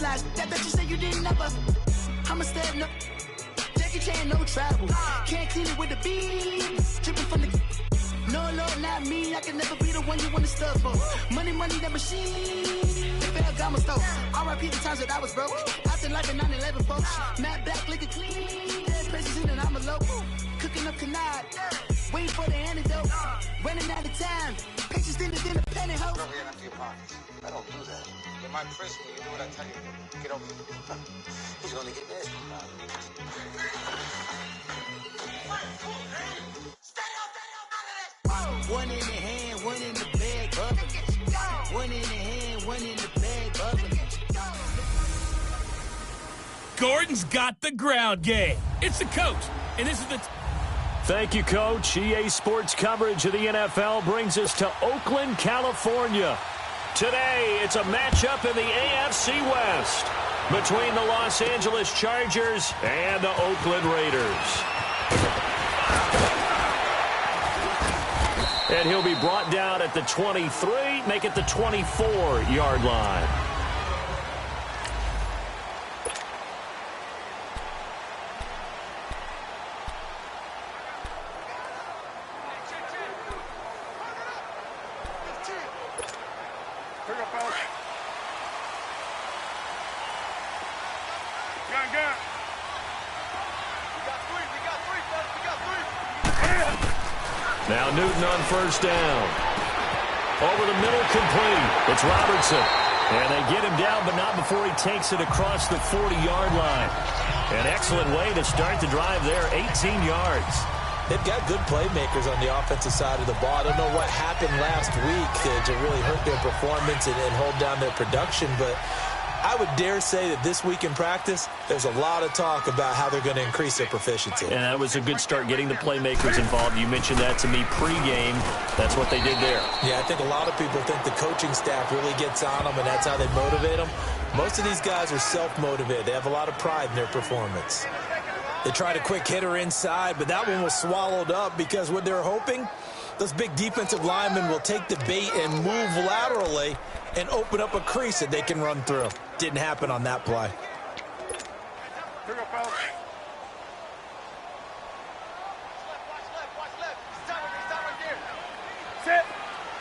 punchlines. That bitch you say you didn't never. I'ma step no. Jackie Chan, no travel. Can't clean it with the beat. Dripping from the. No, Lord, not me. I can never be the one you wanna stuff for. Money, that machine. They failed, got my stove. R.I.P. the times that I was broke. After life in 9/11, folks. Matt back, looking clean. Dead precious in and I'm a local. Cooking up canard. Waiting for the antidote. Running out of time. Pictures in the penny house. Rub your hand into your pockets. I don't do that. You're my prisoner. You do what I tell you. Get over here. He's gonna get nasty. One in the hand, one in the bag, bubbling. One in the hand, one in the bag, bubbling. Gordon's got the ground game. It's the coach, and this is the... Thank you, Coach. EA Sports coverage of the NFL brings us to Oakland, California. Today, it's a matchup in the AFC West between the Los Angeles Chargers and the Oakland Raiders. And he'll be brought down at the 23, make it the 24-yard line. Now Newton on first down. Over the middle, complete. It's Robertson. And they get him down, but not before he takes it across the 40-yard line. An excellent way to start the drive there, 18 yards. They've got good playmakers on the offensive side of the ball. I don't know what happened last week to really hurt their performance and hold down their production, but I would dare say that this week in practice, there's a lot of talk about how they're going to increase their proficiency. And that was a good start, getting the playmakers involved. You mentioned that to me pregame. That's what they did there. Yeah, I think a lot of people think the coaching staff really gets on them, and that's how they motivate them. Most of these guys are self-motivated. They have a lot of pride in their performance. They tried a quick hitter inside, but that one was swallowed up because what they're hoping, those big defensive linemen will take the bait and move laterally and open up a crease that they can run through. Didn't happen on that play. Here we go, fellas. Sit.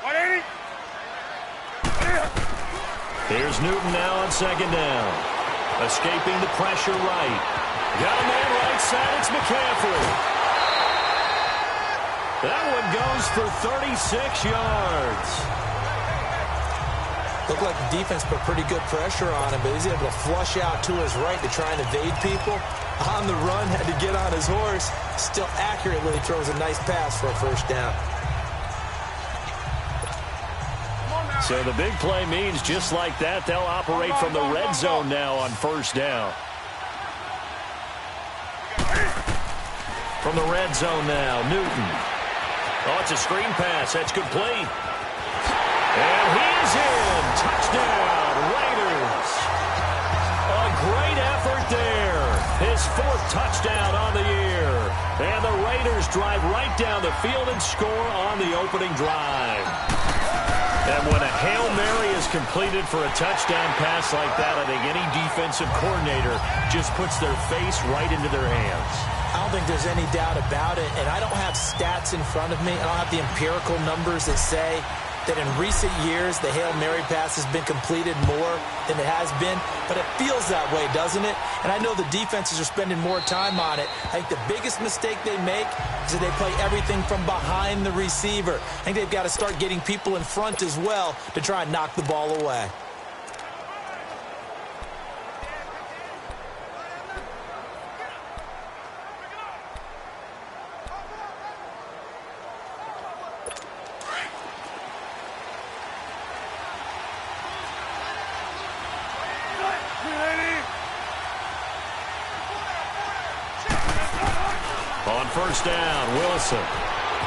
180. Here's Newton now on second down. Escaping the pressure right. Got a man right side. It's McCaffrey. That one goes for 36 yards. Looked like the defense put pretty good pressure on him, but he's able to flush out to his right to try and evade people. On the run, had to get on his horse. Still accurately throws a nice pass for a first down. So the big play means just like that, they'll operate from the red zone now on first down. From the red zone now, Newton. Oh, it's a screen pass. That's complete. And he is in. Touchdown, Raiders. A great effort there. His fourth touchdown on the year. And the Raiders drive right down the field and score on the opening drive. And when a Hail Mary is completed for a touchdown pass like that, I think any defensive coordinator just puts their face right into their hands. I don't think there's any doubt about it, and I don't have stats in front of me. I don't have the empirical numbers that say that in recent years the Hail Mary pass has been completed more than it has been, but it feels that way, doesn't it? And I know the defenses are spending more time on it. I think the biggest mistake they make is that they play everything from behind the receiver. I think they've got to start getting people in front as well to try and knock the ball away. On first down, Wilson.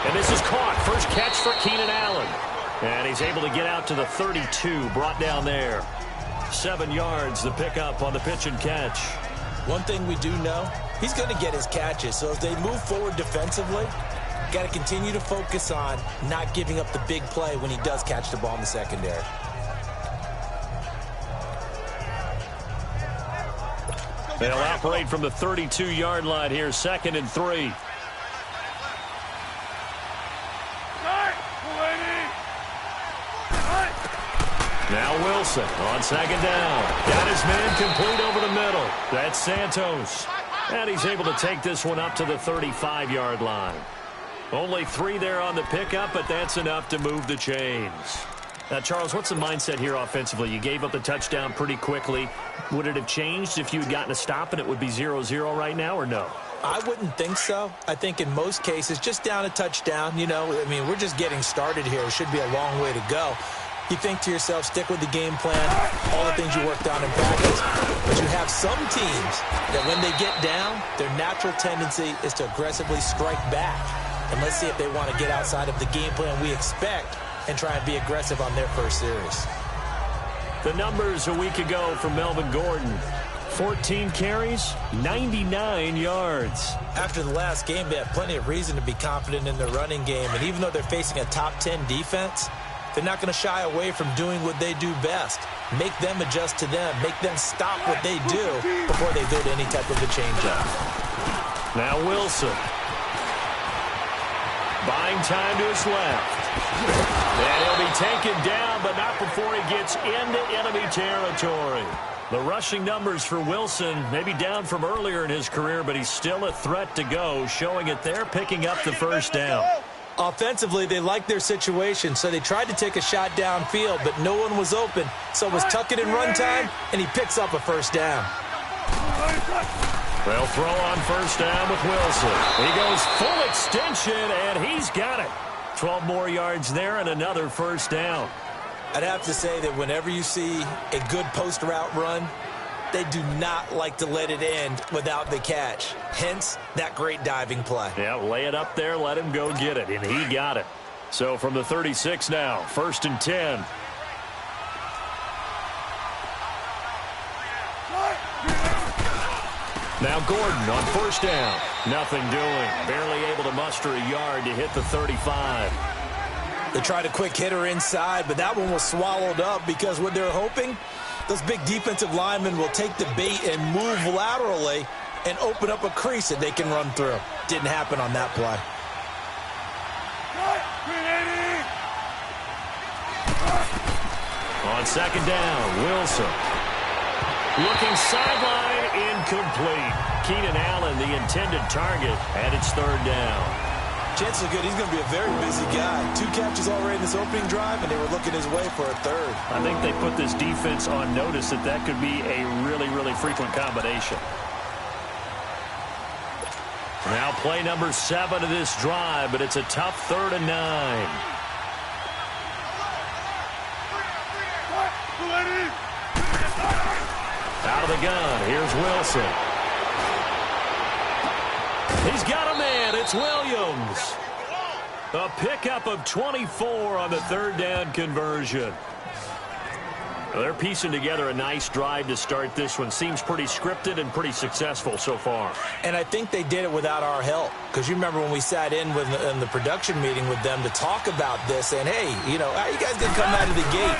And this is caught. First catch for Keenan Allen. And he's able to get out to the 32, brought down there. 7 yards, the pickup on the pitch and catch. One thing we do know, he's going to get his catches. So as they move forward defensively, got to continue to focus on not giving up the big play when he does catch the ball in the secondary. They'll operate from the 32-yard line here, 2nd and 3. Now Wilson on 2nd down. Got his man complete over the middle. That's Santos. And he's able to take this one up to the 35-yard line. Only 3 there on the pickup, but that's enough to move the chains. Now, Charles, what's the mindset here offensively? You gave up the touchdown pretty quickly. Would it have changed if you had gotten a stop and it would be 0-0 right now, or no? I wouldn't think so. I think in most cases, just down a touchdown, you know, I mean, we're just getting started here. It should be a long way to go. You think to yourself, stick with the game plan, all the things you worked on in practice. But you have some teams that when they get down, their natural tendency is to aggressively strike back. And let's see if they want to get outside of the game plan we expect and try and be aggressive on their first series. The numbers a week ago from Melvin Gordon. 14 carries, 99 yards. After the last game, they have plenty of reason to be confident in their running game. And even though they're facing a top 10 defense, they're not going to shy away from doing what they do best. Make them adjust to them. Make them stop what they do before they go to any type of a change-up. Now Wilson. Buying time to his left. And he'll be taken down, but not before he gets into enemy territory. The rushing numbers for Wilson may be down from earlier in his career, but he's still a threat to go, showing it there, picking up the first down. Offensively, they liked their situation, so they tried to take a shot downfield, but no one was open. So it was tuck it in run time, and he picks up a first down. They'll throw on first down with Wilson. He goes full extension, and he's got it. 12 more yards there and another first down. I'd have to say that whenever you see a good post route run, they do not like to let it end without the catch. Hence, that great diving play. Yeah, lay it up there, let him go get it, and he got it. So from the 36 now, 1st and 10. Now Gordon on first down. Nothing doing. Barely able to muster a yard to hit the 35. They tried a quick hitter inside, but that one was swallowed up because what they're hoping, those big defensive linemen will take the bait and move laterally and open up a crease that they can run through. Didn't happen on that play. On 2nd down, Wilson. Looking sideline, incomplete. Keenan Allen, the intended target, and it's 3rd down. Chances are good. He's going to be a very busy guy. 2 catches already in this opening drive, and they were looking his way for a 3rd. I think they put this defense on notice that could be a really, really frequent combination. Now play number 7 of this drive, but it's a tough 3rd and 9. Out of the gun, here's Wilson. He's got a man, it's Williams. A pickup of 24 on the 3rd down conversion. Well, they're piecing together a nice drive to start this one. Seems pretty scripted and pretty successful so far. And I think they did it without our help. Because you remember when we sat in the production meeting with them to talk about this, and hey, you know, how you guys didn't come out of the gate?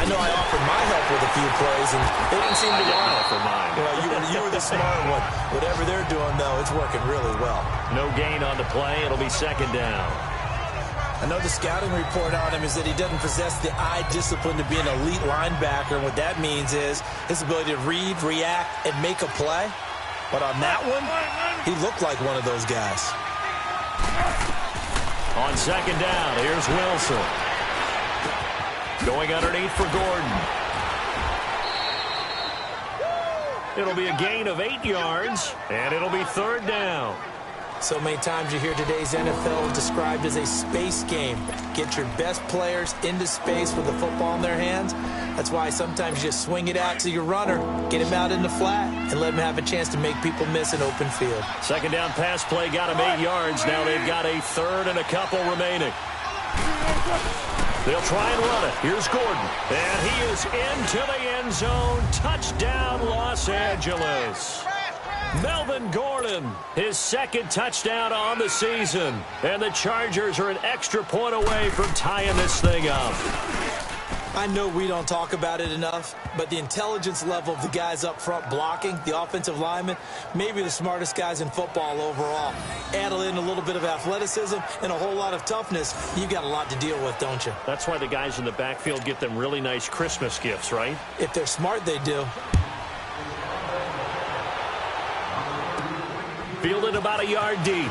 I know I offered my help with a few plays, and they didn't seem to want it. For mine. You know, you were the smart one. Whatever they're doing, though, it's working really well. No gain on the play. It'll be 2nd down. I know the scouting report on him is that he doesn't possess the eye discipline to be an elite linebacker. And what that means is his ability to read, react, and make a play. But on that one, he looked like one of those guys. On 2nd down, here's Wilson. Going underneath for Gordon. It'll be a gain of 8 yards, and it'll be 3rd down. So many times you hear today's NFL described as a space game. Get your best players into space with the football in their hands. That's why sometimes you just swing it out to your runner, get him out in the flat, and let him have a chance to make people miss an open field. 2nd down pass play got him 8 yards. Now they've got a 3rd and a couple remaining. They'll try and run it. Here's Gordon. And he is into the end zone. Touchdown, Los Angeles. Melvin Gordon, his 2nd touchdown on the season. And the Chargers are an extra point away from tying this thing up. I know we don't talk about it enough, but the intelligence level of the guys up front blocking, the offensive linemen, maybe the smartest guys in football overall. Add in a little bit of athleticism and a whole lot of toughness, you've got a lot to deal with, don't you? That's why the guys in the backfield get them really nice Christmas gifts, right? If they're smart, they do. Fielded about a yard deep.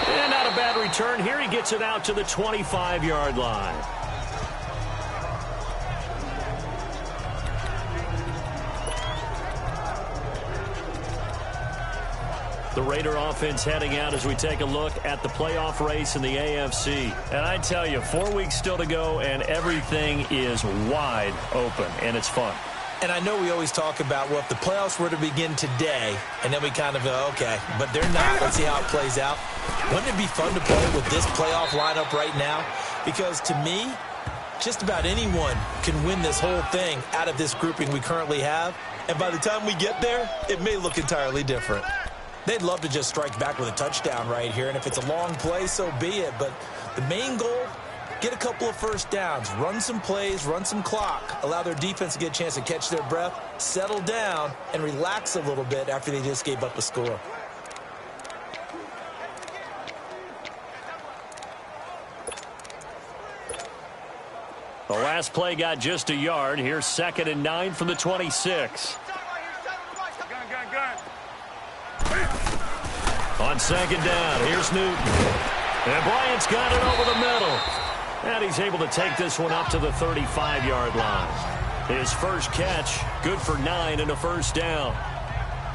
And not a bad return here. He gets it out to the 25-yard line. The Raider offense heading out as we take a look at the playoff race in the AFC. And I tell you, 4 weeks still to go, and everything is wide open, and it's fun. And I know we always talk about, well, if the playoffs were to begin today, and then we kind of go, okay, but they're not. Let's see how it plays out. Wouldn't it be fun to play with this playoff lineup right now? Because to me, just about anyone can win this whole thing out of this grouping we currently have. And by the time we get there, it may look entirely different. They'd love to just strike back with a touchdown right here. And if it's a long play, so be it. But the main goal, get a couple of first downs, run some plays, run some clock, allow their defense to get a chance to catch their breath, settle down, and relax a little bit after they just gave up a score. The last play got just a yard. Here's 2nd and 9 from the 26. On 2nd down, here's Newton. And Bryant's got it over the middle. And he's able to take this one up to the 35-yard line. His first catch, good for 9 and a first down.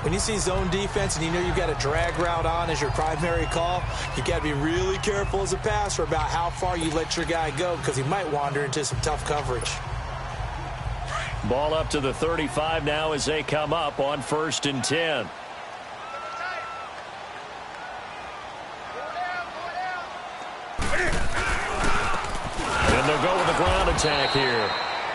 When you see zone defense and you know you've got a drag route on as your primary call, you've got to be really careful as a passer about how far you let your guy go because he might wander into some tough coverage. Ball up to the 35 now as they come up on 1st and 10. And they'll go with a ground attack here.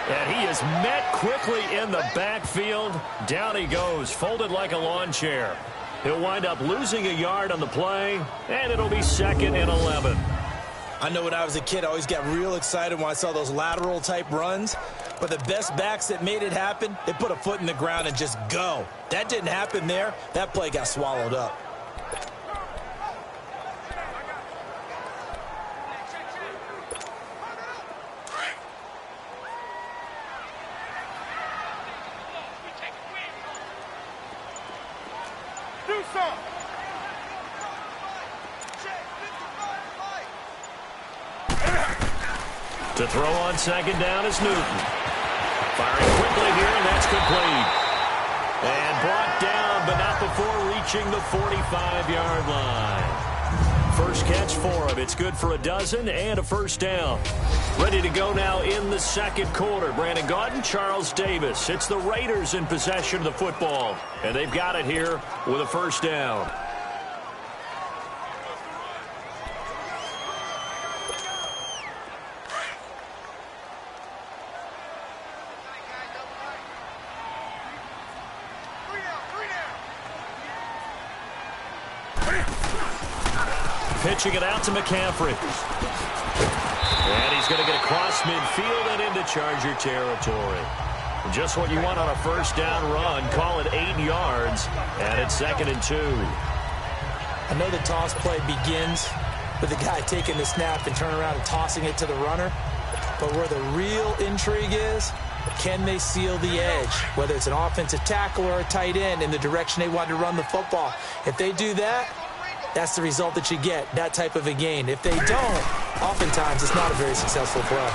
And he is met quickly in the backfield. Down he goes, folded like a lawn chair. He'll wind up losing a yard on the play, and it'll be 2nd and 11. I know when I was a kid, I always got real excited when I saw those lateral-type runs. But the best backs that made it happen, they put a foot in the ground and just go. That didn't happen there. That play got swallowed up. To throw on 2nd down is Newton. Firing quickly here, and that's complete. And brought down, but not before reaching the 45-yard line. First catch for him. It's good for a dozen and a first down. Ready to go now in the 2nd quarter. Brandon Gaudin, Charles Davis. It's the Raiders in possession of the football. And they've got it here with a first down. Pitching it out to McCaffrey. And he's going to get across midfield and into Charger territory. Just what you want on a first down run. Call it 8 yards. And it's 2nd and 2. I know the toss play begins with the guy taking the snap and turning around and tossing it to the runner. But where the real intrigue is, can they seal the edge? Whether it's an offensive tackle or a tight end in the direction they want to run the football. If they do that, that's the result that you get, that type of a gain. If they don't, oftentimes it's not a very successful play.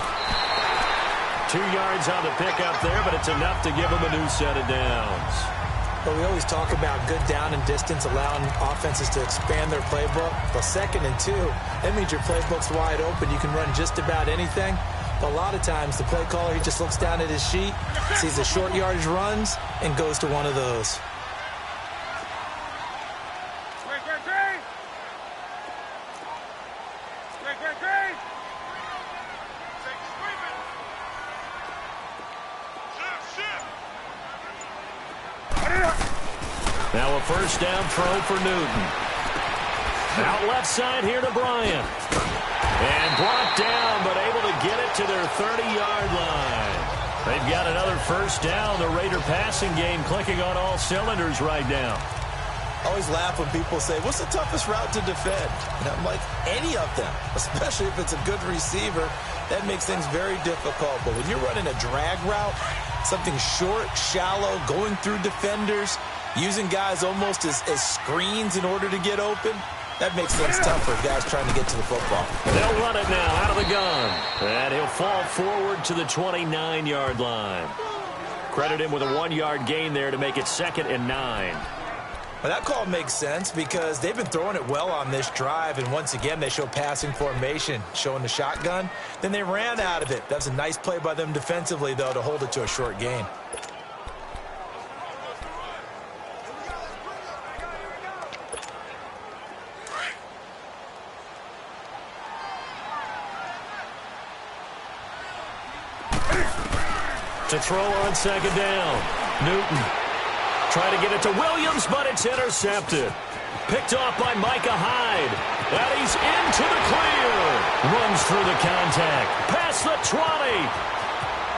2 yards on the pickup there, but it's enough to give them a new set of downs. But we always talk about good down and distance, allowing offenses to expand their playbook. Well, 2nd and 2, that means your playbook's wide open. You can run just about anything. But a lot of times, the play caller, he just looks down at his sheet, sees the short yardage runs, and goes to one of those. Now a first down throw for Newton. Out left side here to Bryant. And brought down, but able to get it to their 30-yard line. They've got another first down. The Raider passing game clicking on all cylinders right now. I always laugh when people say, what's the toughest route to defend? And I'm like, any of them, especially if it's a good receiver. That makes things very difficult. But when you're running a drag route, something short, shallow, going through defenders, using guys almost as screens in order to get open, that makes things tough for guys trying to get to the football. They'll run it now out of the gun. And he'll fall forward to the 29-yard line. Credit him with a 1-yard gain there to make it 2nd and 9. Well, that call makes sense because they've been throwing it well on this drive, and once again they show passing formation, showing the shotgun. Then they ran out of it. That was a nice play by them defensively, though, to hold it to a short gain. To throw on 2nd down, Newton. Trying to get it to Williams, but it's intercepted. Picked off by Micah Hyde. And he's into the clear. Runs through the contact. Past the 20.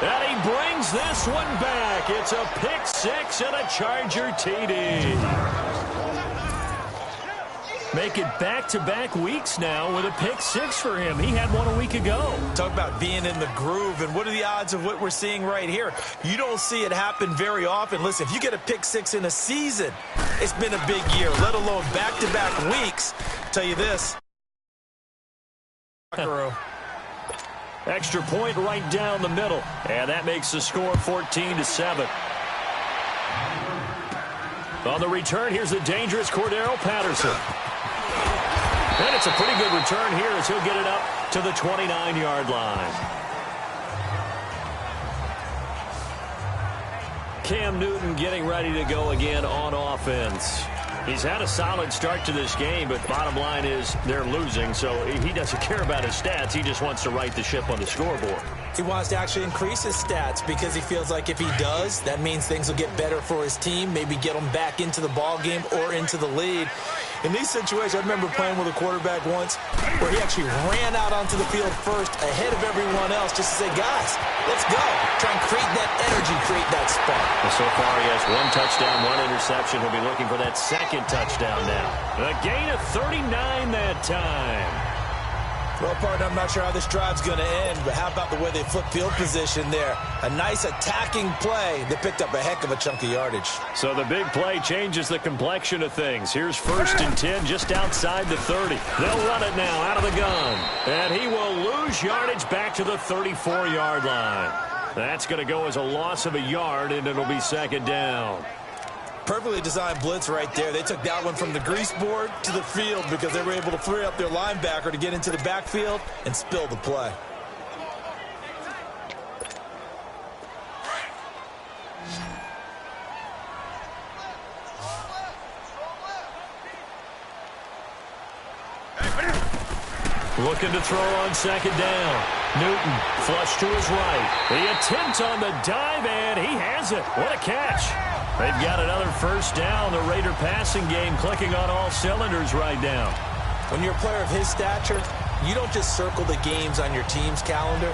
And he brings this one back. It's a pick 6 and a Charger TD. Make it back-to-back weeks now with a pick 6 for him. He had one a week ago. Talk about being in the groove, and what are the odds of what we're seeing right here? You don't see it happen very often. Listen, if you get a pick 6 in a season, it's been a big year, let alone back-to-back weeks. I'll tell you this. Extra point right down the middle, and that makes the score 14-7. On the return, here's the dangerous Cordero Patterson. And it's a pretty good return here as he'll get it up to the 29-yard line. Cam Newton getting ready to go again on offense. He's had a solid start to this game, but bottom line is they're losing, so he doesn't care about his stats. He just wants to right the ship on the scoreboard. He wants to actually increase his stats because he feels like if he does, that means things will get better for his team, maybe get them back into the ball game or into the lead. In these situations, I remember playing with a quarterback once where he actually ran out onto the field first ahead of everyone else just to say, guys, let's go. Try and create that energy, create that spark. Well, so far, he has 1 touchdown, 1 interception. He'll be looking for that 2nd touchdown now. A gain of 39 that time. Well, partner, I'm not sure how this drive's going to end, but how about the way they flip field position there? A nice attacking play. They picked up a heck of a chunk of yardage. So the big play changes the complexion of things. Here's 1st and 10 just outside the 30. They'll run it now out of the gun. And he will lose yardage back to the 34-yard line. That's going to go as a loss of a yard, and it'll be 2nd down. Perfectly designed blitz right there. They took that one from the grease board to the field because they were able to free up their linebacker to get into the backfield and spill the play. Looking to throw on 2nd down. Newton flush to his right. The attempt on the dive, and he has it. What a catch. They've got another first down. The Raider passing game clicking on all cylinders right now. When you're a player of his stature, you don't just circle the games on your team's calendar.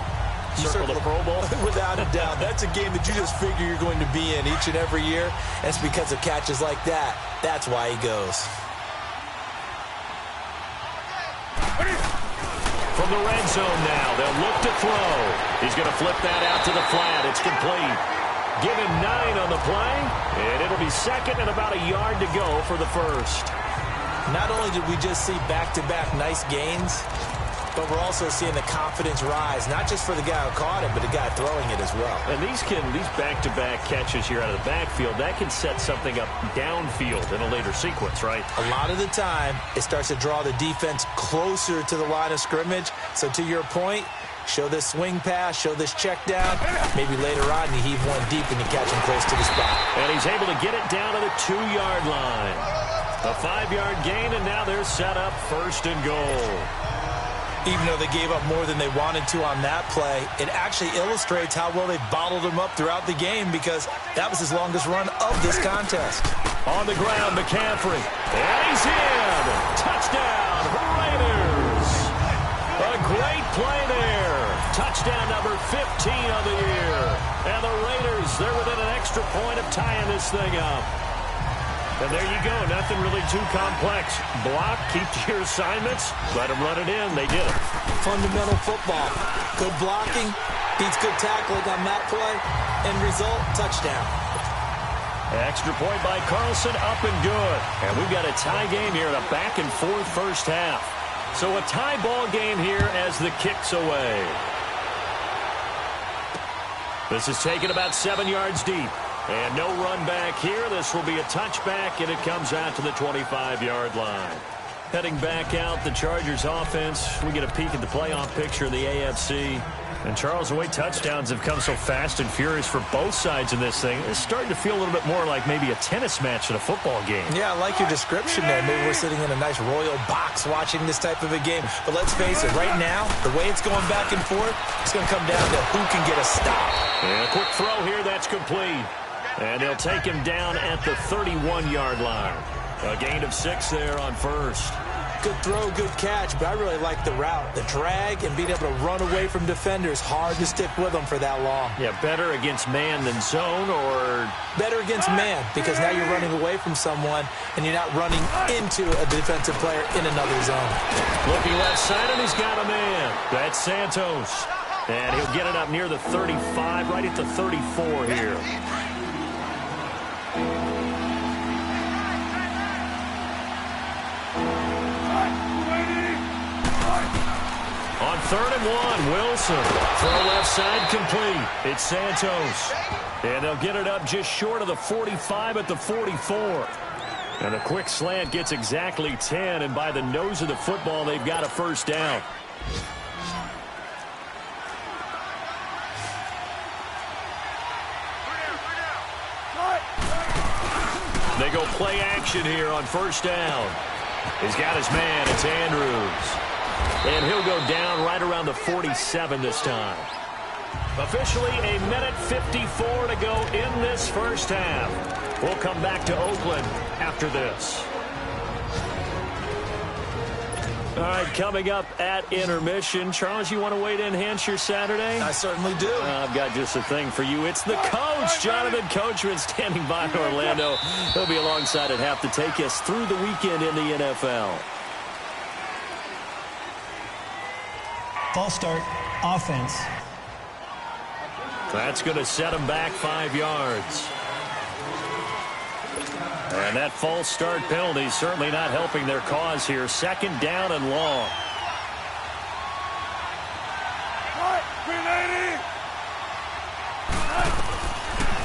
You circle the Pro Bowl? Without a doubt. That's a game that you just figure you're going to be in each and every year. And it's because of catches like that. That's why he goes. From the red zone now, they'll look to throw. He's going to flip that out to the flat. It's complete. Give him 9 on the play, and it'll be 2nd and about a yard to go for the 1st. Not only did we just see back-to-back nice gains, but we're also seeing the confidence rise, not just for the guy who caught it, but the guy throwing it as well. And these back-to-back catches here out of the backfield, that can set something up downfield in a later sequence, right? A lot of the time, it starts to draw the defense closer to the line of scrimmage. So to your point, show this swing pass, show this check down. Maybe later on you heave one deep and you catch him close to the spot. And he's able to get it down to the 2-yard line. A 5-yard gain, and now they're set up 1st and goal. Even though they gave up more than they wanted to on that play, it actually illustrates how well they bottled him up throughout the game because that was his longest run of this contest. On the ground, McCaffrey. And he's in. Touchdown, Raiders. A great play there. Touchdown. touchdown number 15 of the year. And the Raiders, they're within an extra point of tying this thing up. And there you go. Nothing really too complex. Block, keep to your assignments, let them run it in. They did it. Fundamental football. Good blocking beats good tackling on that play. End result, touchdown. Extra point by Carlson, up and good. And we've got a tie game here in a back-and-forth first half. So a tie ball game here as the kick's away. This is taken about 7 yards deep. And no run back here. This will be a touchback, and it comes out to the 25-yard line. Heading back out, the Chargers offense. We get a peek at the playoff picture of the AFC. And, Charles, the way touchdowns have come so fast and furious for both sides in this thing, it's starting to feel a little bit more like maybe a tennis match in a football game. Yeah, I like your description there. Maybe we're sitting in a nice royal box watching this type of a game. But let's face it, right now, the way it's going back and forth, it's going to come down to who can get a stop. And a quick throw here, that's complete. And they'll take him down at the 31-yard line. A gain of 6 there on first. Good throw, good catch, but I really like the route. The drag and being able to run away from defenders, hard to stick with them for that long. Yeah, better against man than zone, or? Better against man, because now you're running away from someone and you're not running into a defensive player in another zone. Looking left side, and he's got a man. That's Santos. And he'll get it up near the 35, right at the 34 here. On 3rd and 1, Wilson. Throw left side complete. It's Santos. And they'll get it up just short of the 45 at the 44. And a quick slant gets exactly 10. And by the nose of the football, they've got a first down. They go play action here on first down. He's got his man. It's Andrews. And he'll go down right around the 47 this time. Officially a minute 54 to go in this first half. We'll come back to Oakland after this. All right, coming up at intermission. Charles, you want to wait to enhance your Saturday? I certainly do. I've got just a thing for you. It's the coach, Jonathan Coachman, standing by in Orlando. He'll be alongside at half to take us through the weekend in the NFL. False start, offense. That's going to set him back 5 yards. And that false start penalty certainly not helping their cause here. 2nd down and long.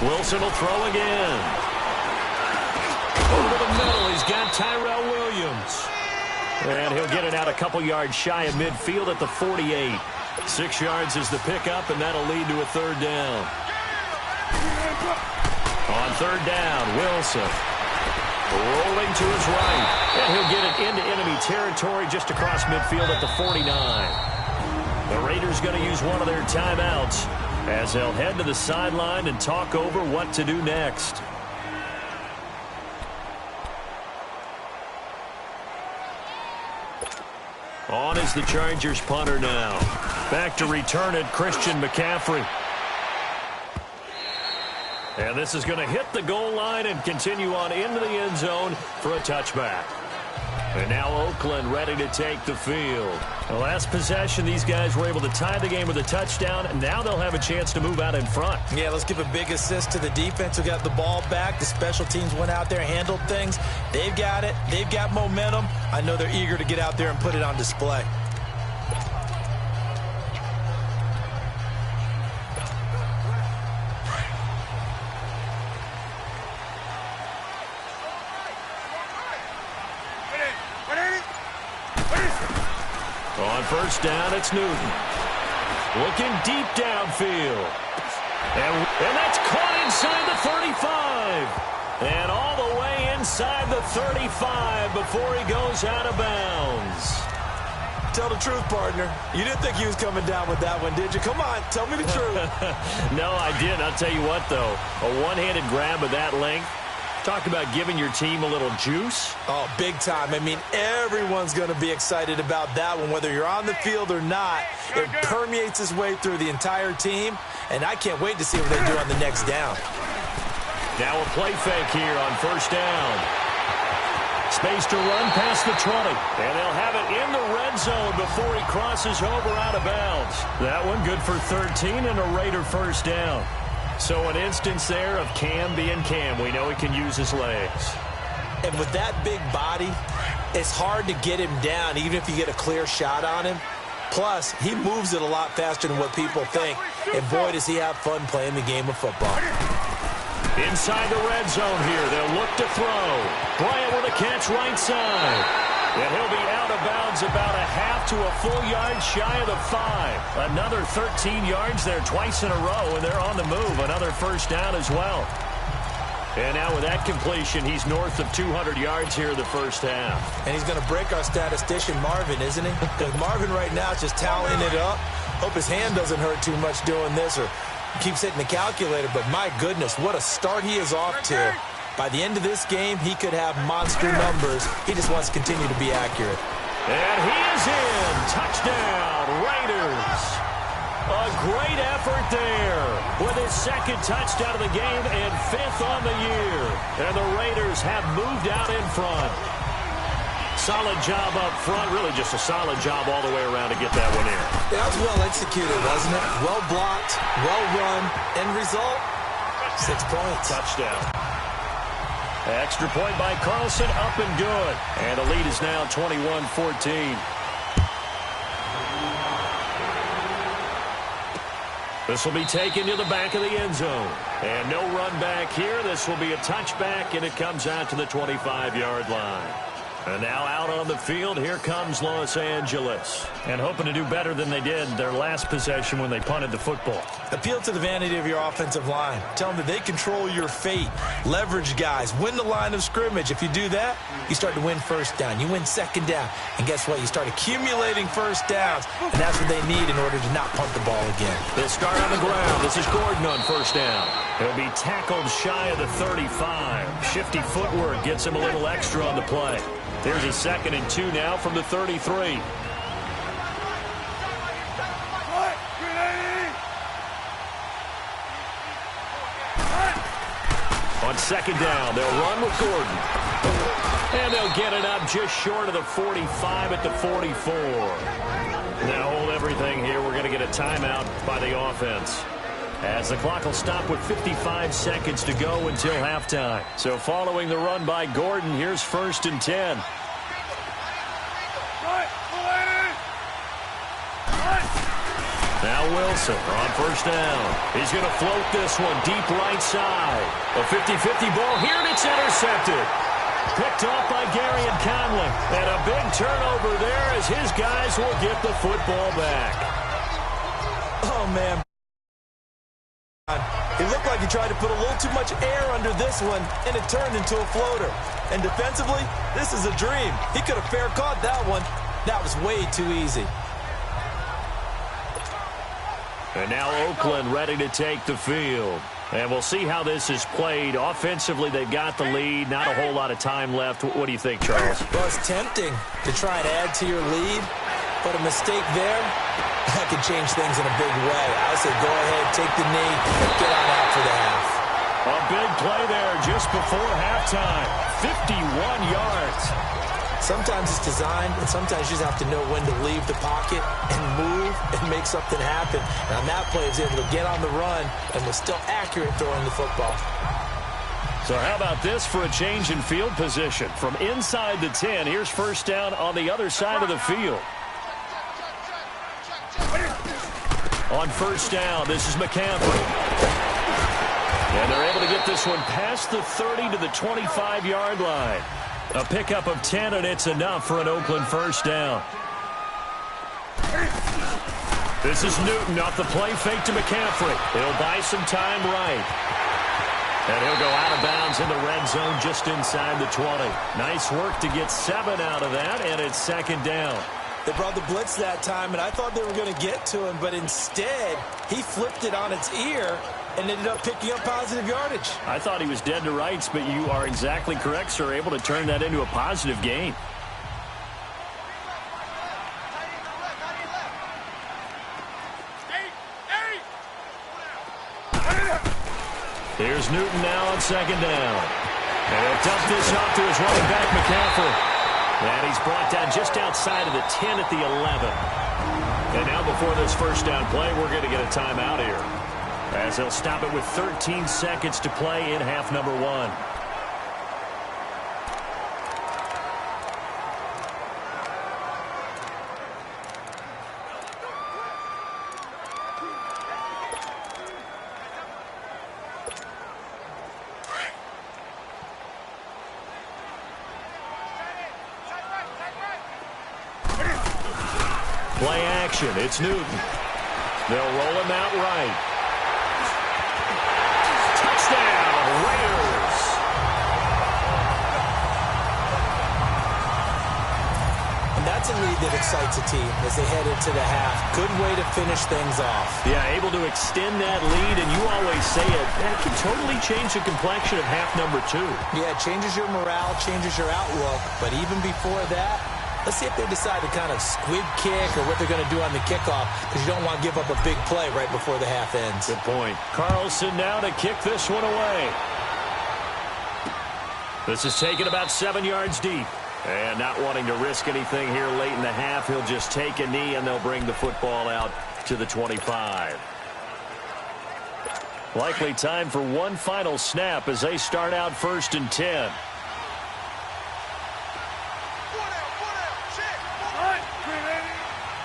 Wilson will throw again. Over the middle, he's got Tyrell Williams. And he'll get it out a couple yards shy of midfield at the 48. 6 yards is the pickup, and that'll lead to a 3rd down. On 3rd down, Wilson rolling to his right. And he'll get it into enemy territory just across midfield at the 49. The Raiders going to use one of their timeouts as they'll head to the sideline and talk over what to do next. On is the Chargers punter now. Back to return it, Christian McCaffrey. And this is going to hit the goal line and continue on into the end zone for a touchback. And now Oakland ready to take the field. The last possession, these guys were able to tie the game with a touchdown, and now they'll have a chance to move out in front. Yeah, let's give a big assist to the defense who got the ball back. The special teams went out there, handled things. They've got it. They've got momentum. I know they're eager to get out there and put it on display. On first down, it's Newton. Looking deep downfield. And that's caught inside the 35. And all the way inside the 35 before he goes out of bounds. Tell the truth, partner. You didn't think he was coming down with that one, did you? Come on, tell me the truth. No, I didn't. I'll tell you what, though. A one-handed grab of that length, Talk about giving your team a little juice. Oh, big time. I mean, everyone's going to be excited about that one, whether you're on the field or not. It permeates its way through the entire team, and I can't wait to see what they do on the next down. Now a play fake here on first down. Space to run past the 20. And they'll have it in the red zone before he crosses over out of bounds. That one good for 13 and a Raider first down. So an instance there of Cam being Cam. We know he can use his legs. And with that big body, it's hard to get him down, even if you get a clear shot on him. Plus, he moves it a lot faster than what people think. And boy, does he have fun playing the game of football. Inside the red zone here, they'll look to throw. Bryant with a catch right side. And he'll be out of bounds about a half to a full yard shy of the 5. Another 13 yards there twice in a row, and they're on the move. Another first down as well. And now with that completion, he's north of 200 yards here in the first half. And he's going to break our statistician, Marvin, isn't he? Because Marvin right now is just tallying it up. Hope his hand doesn't hurt too much doing this or keeps hitting the calculator. But my goodness, what a start he is off to. By the end of this game, he could have monster numbers. He just wants to continue to be accurate. And he is in. Touchdown, Raiders. A great effort there with his second touchdown of the game and 5th on the year. And the Raiders have moved out in front. Solid job up front. Really just a solid job all the way around to get that one in. That was well executed, wasn't it? Well blocked, well run. End result, 6 points. Touchdown. Extra point by Carlson, up and good. And the lead is now 21-14. This will be taken to the back of the end zone. And no run back here. This will be a touchback, and it comes out to the 25-yard line. And now out on the field, here comes Los Angeles. And hoping to do better than they did their last possession when they punted the football. Appeal to the vanity of your offensive line. Tell them that they control your fate. Leverage guys. Win the line of scrimmage. If you do that, you start to win first down. You win second down. And guess what? You start accumulating first downs. And that's what they need in order to not punt the ball again. They'll start on the ground. This is Gordon on first down. He'll be tackled shy of the 35. Shifty footwork gets him a little extra on the play. There's a 2nd and 2 now from the 33. On second down, they'll run with Gordon. And they'll get it up just short of the 45 at the 44. Now hold everything here. We're going to get a timeout by the offense, as the clock will stop with 55 seconds to go until halftime. So following the run by Gordon, here's 1st and 10. Now Wilson on first down. He's going to float this one deep right side. A 50-50 ball here, and it's intercepted. Picked off by Gary and Conley. And a big turnover there as his guys will get the football back. Oh, man. It looked like he tried to put a little too much air under this one, and it turned into a floater. And defensively, this is a dream. He could have fair caught that one. That was way too easy. And now Oakland ready to take the field. And we'll see how this is played. Offensively, they've got the lead. Not a whole lot of time left. What do you think, Charles? Well, it's tempting to try and add to your lead, but a mistake there, that could change things in a big way. I say go ahead, take the knee, and get on out for the half. A big play there just before halftime. 51 yards. Sometimes it's designed, and sometimes you just have to know when to leave the pocket and move and make something happen. And on that play, he was able to get on the run and was still accurate throwing the football. So how about this for a change in field position? From inside the 10, here's first down on the other side of the field. On first down, this is McCaffrey. And they're able to get this one past the 30 to the 25-yard line. A pickup of 10, and it's enough for an Oakland first down. This is Newton off the play fake to McCaffrey. He'll buy some time right. And he'll go out of bounds in the red zone just inside the 20. Nice work to get 7 out of that, and it's second down. They brought the blitz that time, and I thought they were going to get to him, but instead, he flipped it on its ear and ended up picking up positive yardage. I thought he was dead to rights, but you are exactly correct, sir, able to turn that into a positive gain. Here's Newton now on second down. And he'll dump this off to his running back, McCaffrey. And he's brought down just outside of the 10 at the 11. And now before this first down play, we're going to get a timeout here, as they'll stop it with 13 seconds to play in half number 1. Play action. It's Newton. They'll roll him out right. Touchdown, Raiders. And that's a lead that excites a team as they head into the half. Good way to finish things off. Yeah, able to extend that lead, and you always say it, that can totally change the complexion of half number 2. Yeah, it changes your morale, changes your outlook, but even before that, let's see if they decide to kind of squib kick or what they're going to do on the kickoff, because you don't want to give up a big play right before the half ends. Good point. Carlson now to kick this one away. This is taken about 7 yards deep. And not wanting to risk anything here late in the half, he'll just take a knee and they'll bring the football out to the 25. Likely time for one final snap as they start out 1st and 10.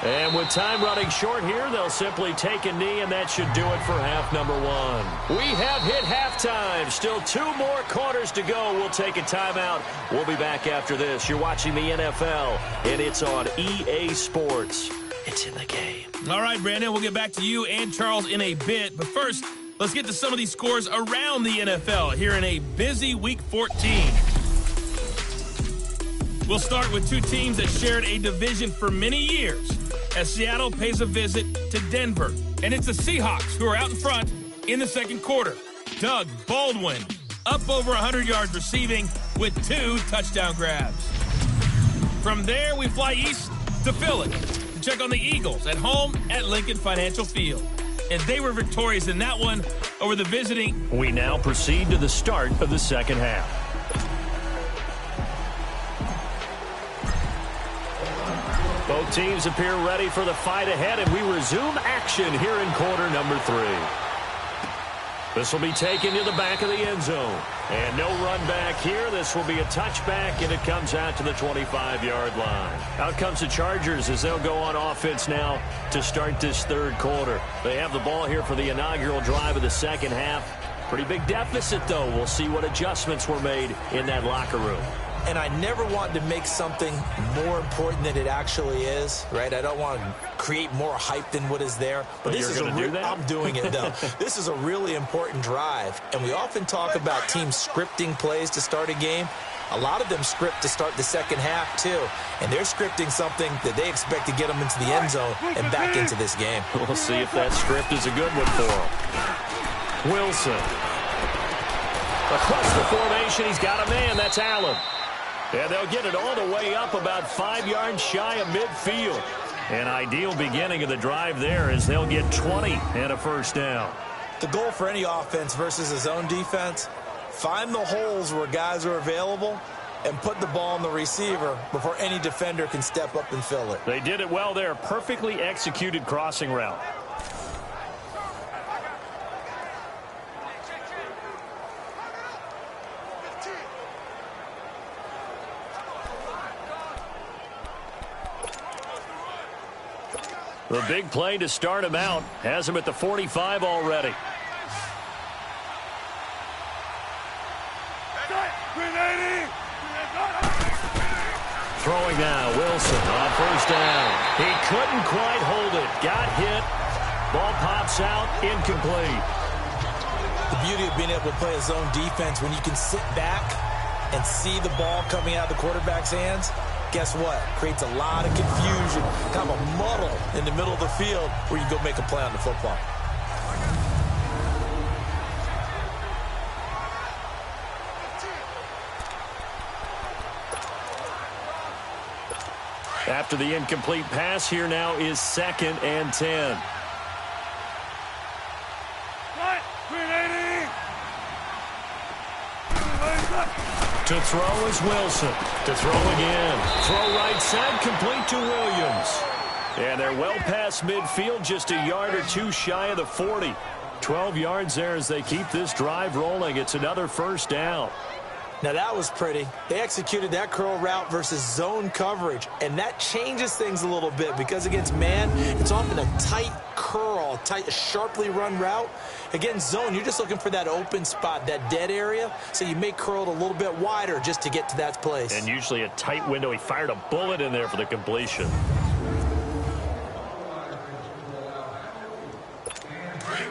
And with time running short here, they'll simply take a knee, and that should do it for half number 1. We have hit halftime. Still 2 more quarters to go. We'll take a timeout. We'll be back after this. You're watching the NFL, and it's on EA Sports. It's in the game. All right, Brandon, we'll get back to you and Charles in a bit. But first, let's get to some of these scores around the NFL here in a busy Week 14. We'll start with 2 teams that shared a division for many years, as Seattle pays a visit to Denver. And it's the Seahawks who are out in front in the second quarter. Doug Baldwin up over 100 yards receiving with 2 touchdown grabs. From there, we fly east to Philly to check on the Eagles at home at Lincoln Financial Field. And they were victorious in that one over the visiting. We now proceed to the start of the second half. Both teams appear ready for the fight ahead, and we resume action here in quarter number 3. This will be taken to the back of the end zone. And no run back here. This will be a touchback, and it comes out to the 25-yard line. Out comes the Chargers as they'll go on offense now to start this third quarter. They have the ball here for the inaugural drive of the second half. Pretty big deficit, though. We'll see what adjustments were made in that locker room. And I never want to make something more important than it actually is, right? I don't want to create more hype than what is there. But this is do that? I'm doing it, though. This is a really important drive. And we often talk about teams scripting plays to start a game. A lot of them script to start the second half, too. And they're scripting something that they expect to get them into the end zone and back into this game. We'll see if that script is a good one for them. Wilson. Across the formation, he's got a man. That's Allen. And they'll get it all the way up about 5 yards shy of midfield. An ideal beginning of the drive there as they'll get 20 and a first down. The goal for any offense versus a zone defense, find the holes where guys are available and put the ball on the receiver before any defender can step up and fill it. They did it well there. Perfectly executed crossing route. The big play to start him out has him at the 45 already. Throwing now, Wilson on first down. He couldn't quite hold it. Got hit. Ball pops out, incomplete. The beauty of being able to play a zone defense when you can sit back and see the ball coming out of the quarterback's hands, guess what? Creates a lot of confusion, kind of a muddle in the middle of the field where you go make a play on the football. After the incomplete pass, here now is 2nd and 10. To throw is Wilson. To throw again. Throw right side, complete to Williams. And they're well past midfield, just a yard or two shy of the 40. 12 yards there as they keep this drive rolling. It's another first down. Now, that was pretty. They executed that curl route versus zone coverage, and that changes things a little bit because against man, it's often a tight curl, a sharply run route. Against zone, you're just looking for that open spot, that dead area, so you may curl it a little bit wider just to get to that place. And usually a tight window. He fired a bullet in there for the completion.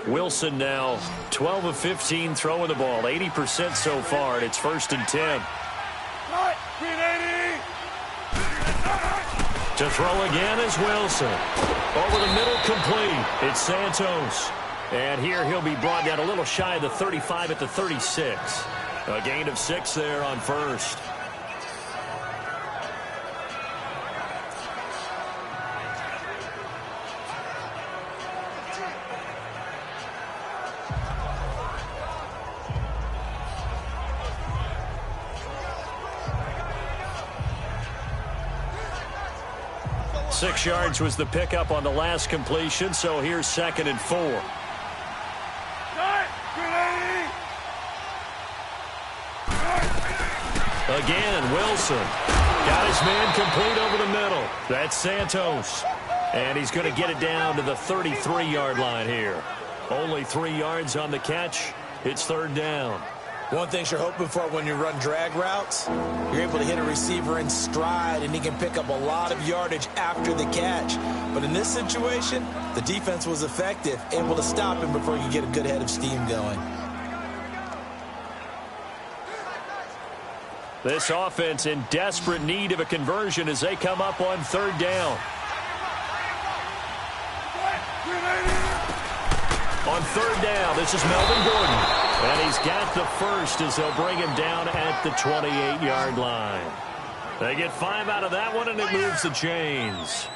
Wilson now 12 of 15 throwing the ball, 80% so far, and it's 1st and 10. To throw again is Wilson. Over the middle, complete. It's Santos. And here he'll be brought down a little shy of the 35 at the 36. A gain of 6 there on first. Six yards was the pickup on the last completion, so here's 2nd and 4. Again, Wilson. Got his man complete over the middle. That's Santos. And he's going to get it down to the 33-yard line here. Only 3 yards on the catch. It's 3rd down. One thing you're hoping for when you run drag routes, you're able to hit a receiver in stride, and he can pick up a lot of yardage after the catch. But in this situation, the defense was effective, able to stop him before you get a good head of steam going. This offense in desperate need of a conversion as they come up on 3rd down. On 3rd down, this is Melvin Gordon. And he's got the first as they'll bring him down at the 28-yard line. They get 5 out of that one, and it moves the chains.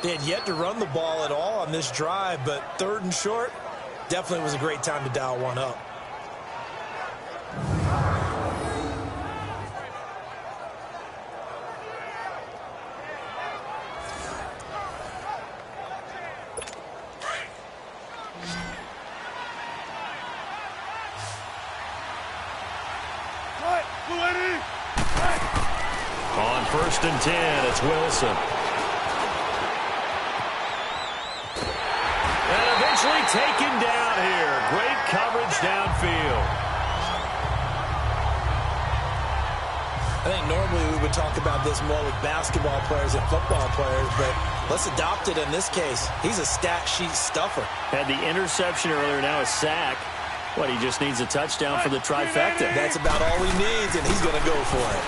They had yet to run the ball at all on this drive, but 3rd and short definitely was a great time to dial one up. On 1st and 10, it's Wilson. And eventually taken down here. Great coverage downfield. I think normally we would talk about this more with basketball players and football players, but let's adopt it in this case. He's a stat sheet stuffer. Had the interception earlier, now a sack. What, he just needs a touchdown for the trifecta. That's about all he needs, and he's going to go for it.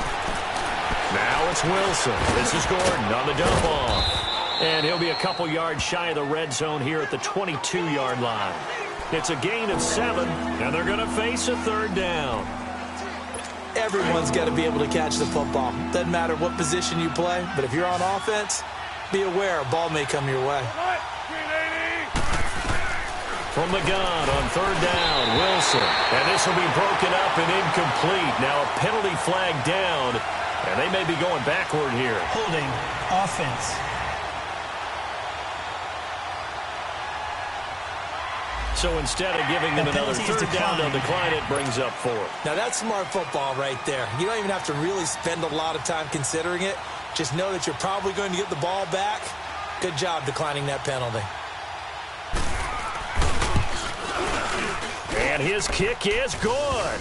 Now it's Wilson. This is Gordon on the dump off. And he'll be a couple yards shy of the red zone here at the 22-yard line. It's a gain of 7, and they're going to face a 3rd down. Everyone's got to be able to catch the football. Doesn't matter what position you play, but if you're on offense, be aware a ball may come your way. From the gun on 3rd down, Wilson. And this will be broken up and incomplete. Now a penalty flag down, and they may be going backward here. Holding offense. So instead of giving them another 3rd down, they'll decline it, brings up 4. Now that's smart football right there. You don't even have to really spend a lot of time considering it. Just know that you're probably going to get the ball back. Good job declining that penalty. And his kick is good.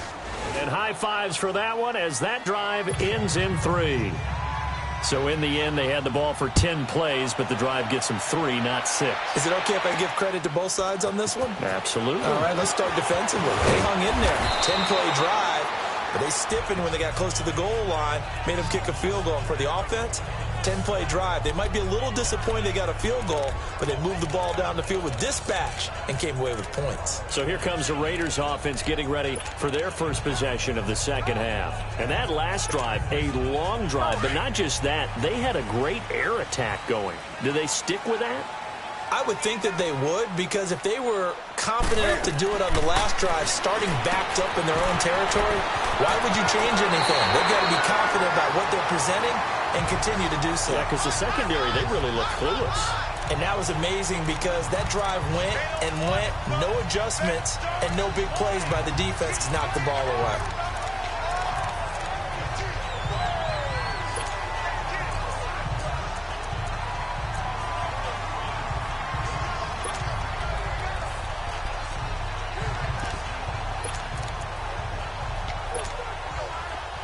And high fives for that one as that drive ends in 3. So in the end, they had the ball for 10 plays, but the drive gets them 3, not 6. Is it okay if I give credit to both sides on this one? Absolutely. All right, let's start defensively. They hung in there. 10-play drive. But they stiffened when they got close to the goal line, made them kick a field goal. For the offense, 10-play drive. They might be a little disappointed they got a field goal, but they moved the ball down the field with dispatch and came away with points. So here comes the Raiders offense getting ready for their first possession of the second half. And that last drive, a long drive, but not just that. They had a great air attack going. Do they stick with that? I would think that they would, because if they were confident enough to do it on the last drive, starting backed up in their own territory, why would you change anything? They've got to be confident about what they're presenting and continue to do so. Yeah, because the secondary, they really look clueless. And that was amazing because that drive went and went, no adjustments, and no big plays by the defense to knock the ball away.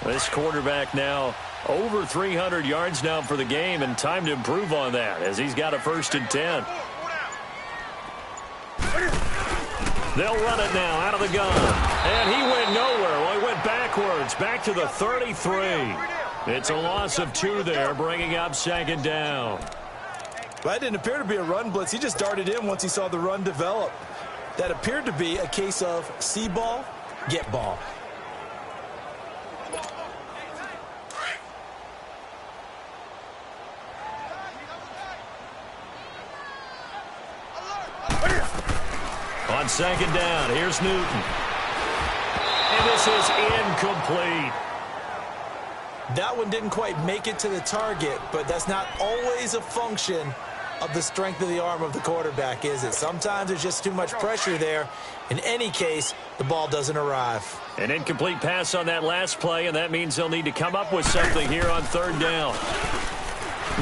This quarterback now over 300 yards now for the game, and time to improve on that as he's got a 1st and 10. They'll run it now out of the gun. And he went nowhere. Well, he went backwards, back to the 33. It's a loss of 2 there, bringing up 2nd down. Well, that didn't appear to be a run blitz. He just darted in once he saw the run develop. That appeared to be a case of see ball, get ball. On 2nd down, here's Newton. And this is incomplete. That one didn't quite make it to the target, but that's not always a function of the strength of the arm of the quarterback, is it? Sometimes there's just too much pressure there. In any case, the ball doesn't arrive. An incomplete pass on that last play, and that means they'll need to come up with something here on 3rd down.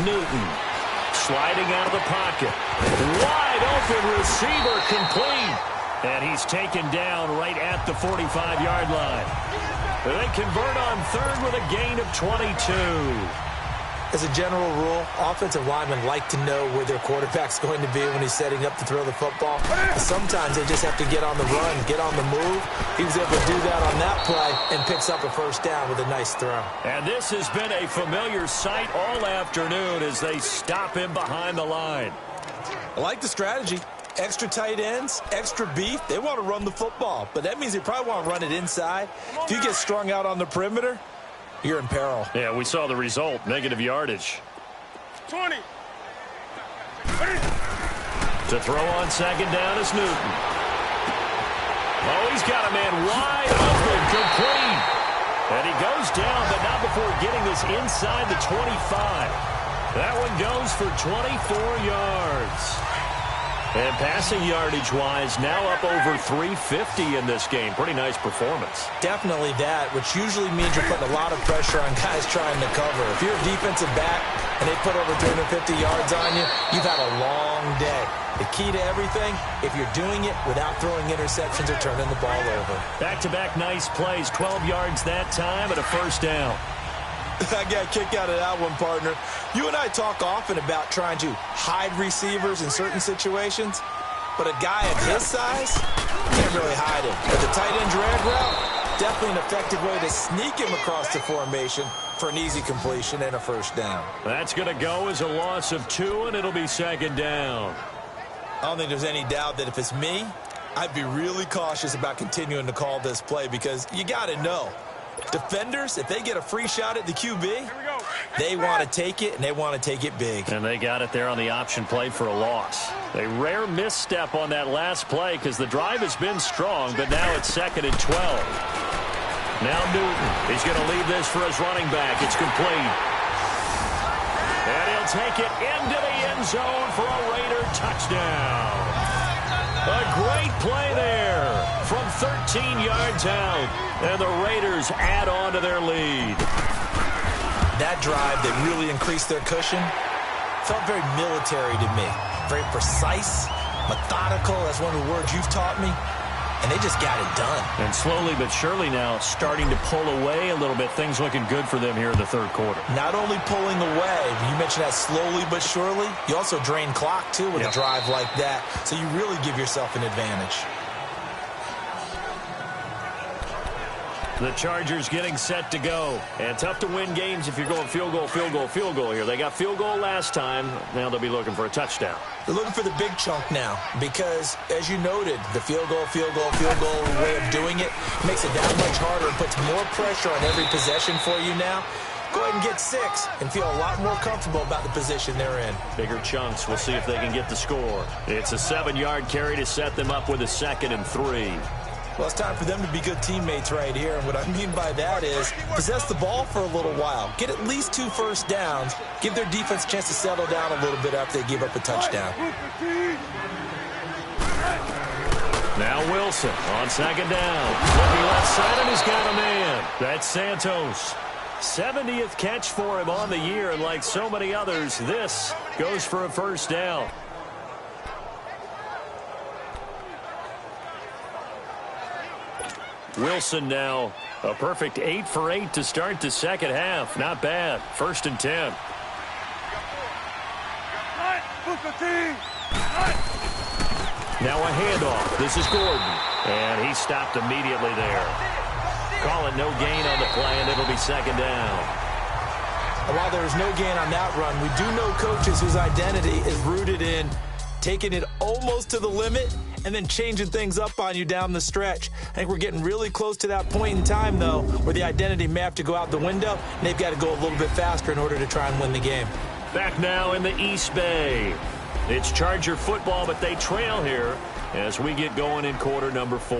Newton sliding out of the pocket. Wide open receiver, complete. And he's taken down right at the 45-yard line. They convert on 3rd with a gain of 22. As a general rule, offensive linemen like to know where their quarterback's going to be when he's setting up to throw the football. Sometimes they just have to get on the run, get on the move. He was able to do that on that play and picks up a 1st down with a nice throw. And this has been a familiar sight all afternoon as they stop him behind the line. I like the strategy. Extra tight ends, extra beef. They want to run the football, but that means they probably want to run it inside. If you get strung out on the perimeter, you're in peril. Yeah, we saw the result, negative yardage. 20. To throw on 2nd down is Newton. Oh, he's got a man wide open, complete. And he goes down, but not before getting this inside the 25. That one goes for 24 yards. And passing yardage-wise, now up over 350 in this game. Pretty nice performance. Definitely that, which usually means you're putting a lot of pressure on guys trying to cover. If you're a defensive back and they put over 350 yards on you, you've had a long day. The key to everything, if you're doing it without throwing interceptions or turning the ball over. Back-to-back nice plays, 12 yards that time and a 1st down. I got a kick out of that one, partner. You and I talk often about trying to hide receivers in certain situations, but a guy of his size can't really hide him. But the tight end drag route, definitely an effective way to sneak him across the formation for an easy completion and a 1st down. That's going to go as a loss of 2, and it'll be 2nd down. I don't think there's any doubt that if it's me, I'd be really cautious about continuing to call this play because you got to know. Defenders, if they get a free shot at the QB, they want to take it, and they want to take it big. And they got it there on the option play for a loss. A rare misstep on that last play because the drive has been strong, but now it's 2nd and 12. Now Newton, he's going to leave this for his running back. It's complete. And he'll take it into the end zone for a Raider touchdown. A great play there from 13 yards out. And the Raiders add on to their lead. That drive that really increased their cushion felt very military to me. Very precise, methodical. That's one of the words you've taught me. And they just got it done. And slowly but surely now starting to pull away a little bit. Things looking good for them here in the 3rd quarter. Not only pulling away, you mentioned that slowly but surely. You also drain clock, too, with a drive like that. So you really give yourself an advantage. The Chargers getting set to go. And tough to win games if you're going field goal, field goal, field goal here. They got field goal last time. Now they'll be looking for a touchdown. They're looking for the big chunk now because, as you noted, the field goal way of doing it makes it that much harder and puts more pressure on every possession for you now. Go ahead and get 6 and feel a lot more comfortable about the position they're in. Bigger chunks. We'll see if they can get the score. It's a 7-yard carry to set them up with a 2nd and 3. Well, it's time for them to be good teammates right here. And what I mean by that is possess the ball for a little while. Get at least 2 first downs. Give their defense a chance to settle down a little bit after they give up a touchdown. Now Wilson on 2nd down. Looking left side, and he's got a man. That's Santos. 70th catch for him on the year, and like so many others, this goes for a first down. Wilson now a perfect 8 for 8 to start the second half. Not bad. 1st and 10. Now a handoff. This is Gordon. And he stopped immediately there. Call it no gain on the play, and it'll be 2nd down. And while there is no gain on that run, we do know coaches whose identity is rooted in taking it almost to the limit and then changing things up on you down the stretch. I think we're getting really close to that point in time, though, where the identity may have to go out the window, and they've got to go a little bit faster in order to try and win the game. Back now in the East Bay. It's Charger football, but they trail here as we get going in quarter number 4.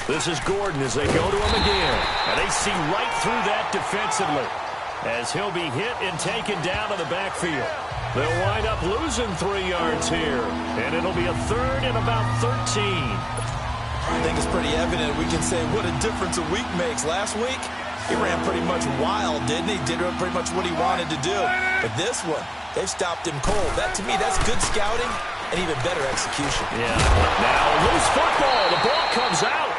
This is Gordon as they go to him again. And they see right through that defensively as he'll be hit and taken down to the backfield. They'll wind up losing 3 yards here. And it'll be a 3rd and about 13. I think it's pretty evident. We can say what a difference a week makes. Last week, he ran pretty much wild, didn't he? Did pretty much what he wanted to do. But this one, they've stopped him cold. That, to me, that's good scouting and even better execution. Yeah. Now, loose football. The ball comes out.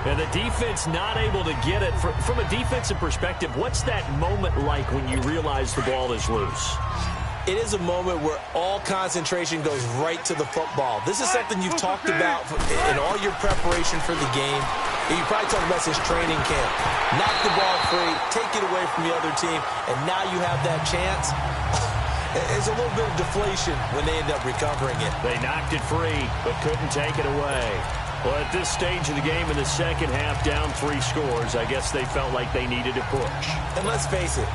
And the defense not able to get it. From a defensive perspective, what's that moment like when you realize the ball is loose? It is a moment where all concentration goes right to the football. This is something you've talked about in all your preparation for the game. You probably talked about this training camp. Knock the ball free, take it away from the other team, and now you have that chance. There's a little bit of deflation when they end up recovering it. They knocked it free, but couldn't take it away. Well, at this stage of the game in the second half, down 3 scores, I guess they felt like they needed to push. And let's face it,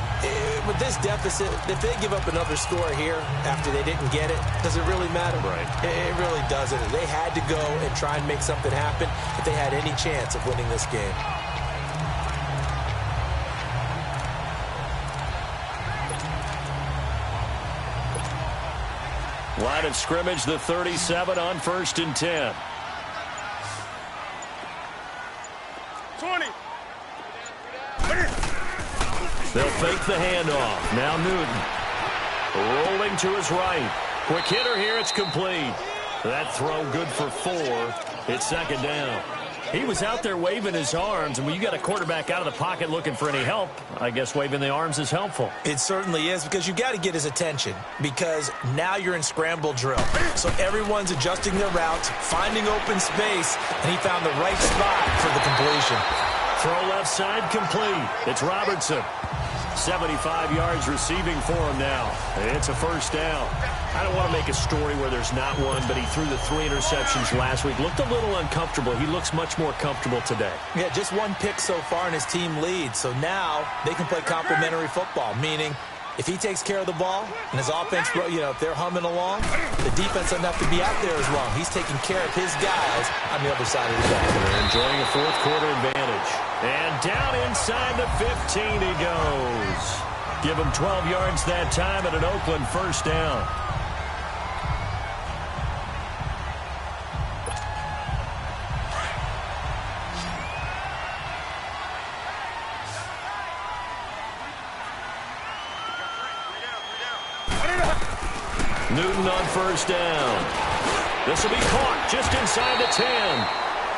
with this deficit, if they give up another score here after they didn't get it, does it really matter? Right. It really doesn't. They had to go and try and make something happen if they had any chance of winning this game. Line of scrimmage, the 37 on 1st and 10. 20. They'll fake the handoff. Now Newton rolling to his right. Quick hitter here. It's complete. That throw good for 4. It's 2nd down. He was out there waving his arms, and when you got a quarterback out of the pocket looking for any help, I guess waving the arms is helpful. It certainly is, because you got to get his attention, because now you're in scramble drill. So everyone's adjusting their routes, finding open space, and he found the right spot for the completion. Throw left side complete. It's Robertson. 75 yards receiving for him now. It's a 1st down. I don't want to make a story where there's not one, but he threw the 3 interceptions last week. Looked a little uncomfortable. He looks much more comfortable today. Yeah, just 1 pick so far, and his team leads. So now they can play complementary football, meaning if he takes care of the ball and his offense, if they're humming along, the defense doesn't have to be out there as long. He's taking care of his guys on the other side of the ball. They're enjoying a 4th quarter advantage. And down inside the 15 he goes. Give him 12 yards that time at an Oakland 1st down. Newton on 1st down. This will be caught just inside the 10.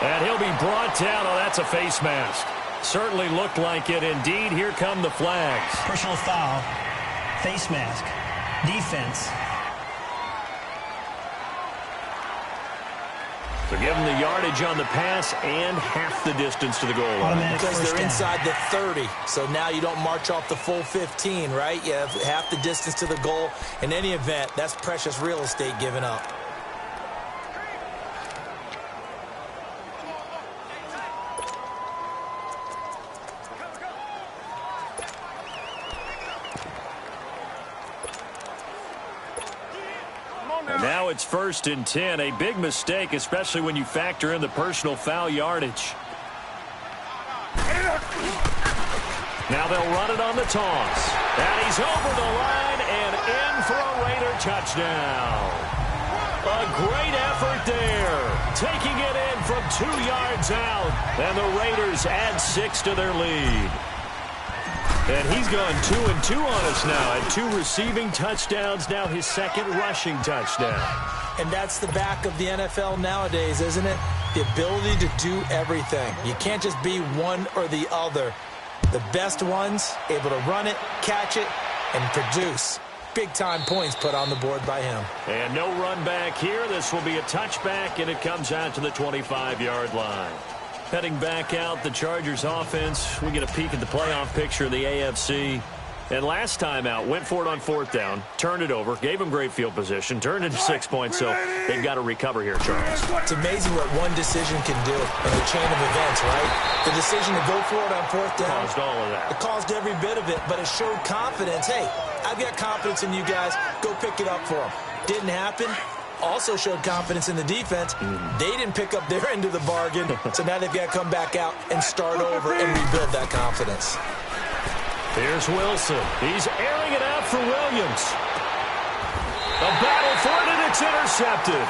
And he'll be brought down. Oh, that's a face mask. Certainly looked like it. Indeed, here come the flags. Personal foul, face mask, defense. So give them the yardage on the pass and half the distance to the goal line. Because they're inside the 30. So now you don't march off the full 15, right? You have half the distance to the goal. In any event, that's precious real estate given up. Now it's 1st and 10. A big mistake, especially when you factor in the personal foul yardage. Now they'll run it on the toss. And he's over the line and in for a Raider touchdown. A great effort there. Taking it in from 2 yards out. And the Raiders add 6 to their lead. And he's gone 2-2 on us now at 2 receiving touchdowns, now his 2nd rushing touchdown. And that's the back of the NFL nowadays, isn't it? The ability to do everything. You can't just be one or the other. The best ones, able to run it, catch it, and produce. Big-time points put on the board by him. And no run back here. This will be a touchback, and it comes out to the 25-yard line. Heading back out, the Chargers offense. We get a peek at the playoff picture of the AFC. And last time out, went for it on 4th down, turned it over, gave them great field position, turned into 6 points, so they've got to recover here, Charles. It's amazing what one decision can do in the chain of events, right? The decision to go for it on 4th down. Caused all of that. It caused every bit of it, but it showed confidence. Hey, I've got confidence in you guys. Go pick it up for them. Didn't happen. Also showed confidence in the defense. They didn't pick up their end of the bargain, so now they've got to come back out and start over and rebuild that confidence. Here's Wilson. He's airing it out for Williams. A battle for it, and it's intercepted.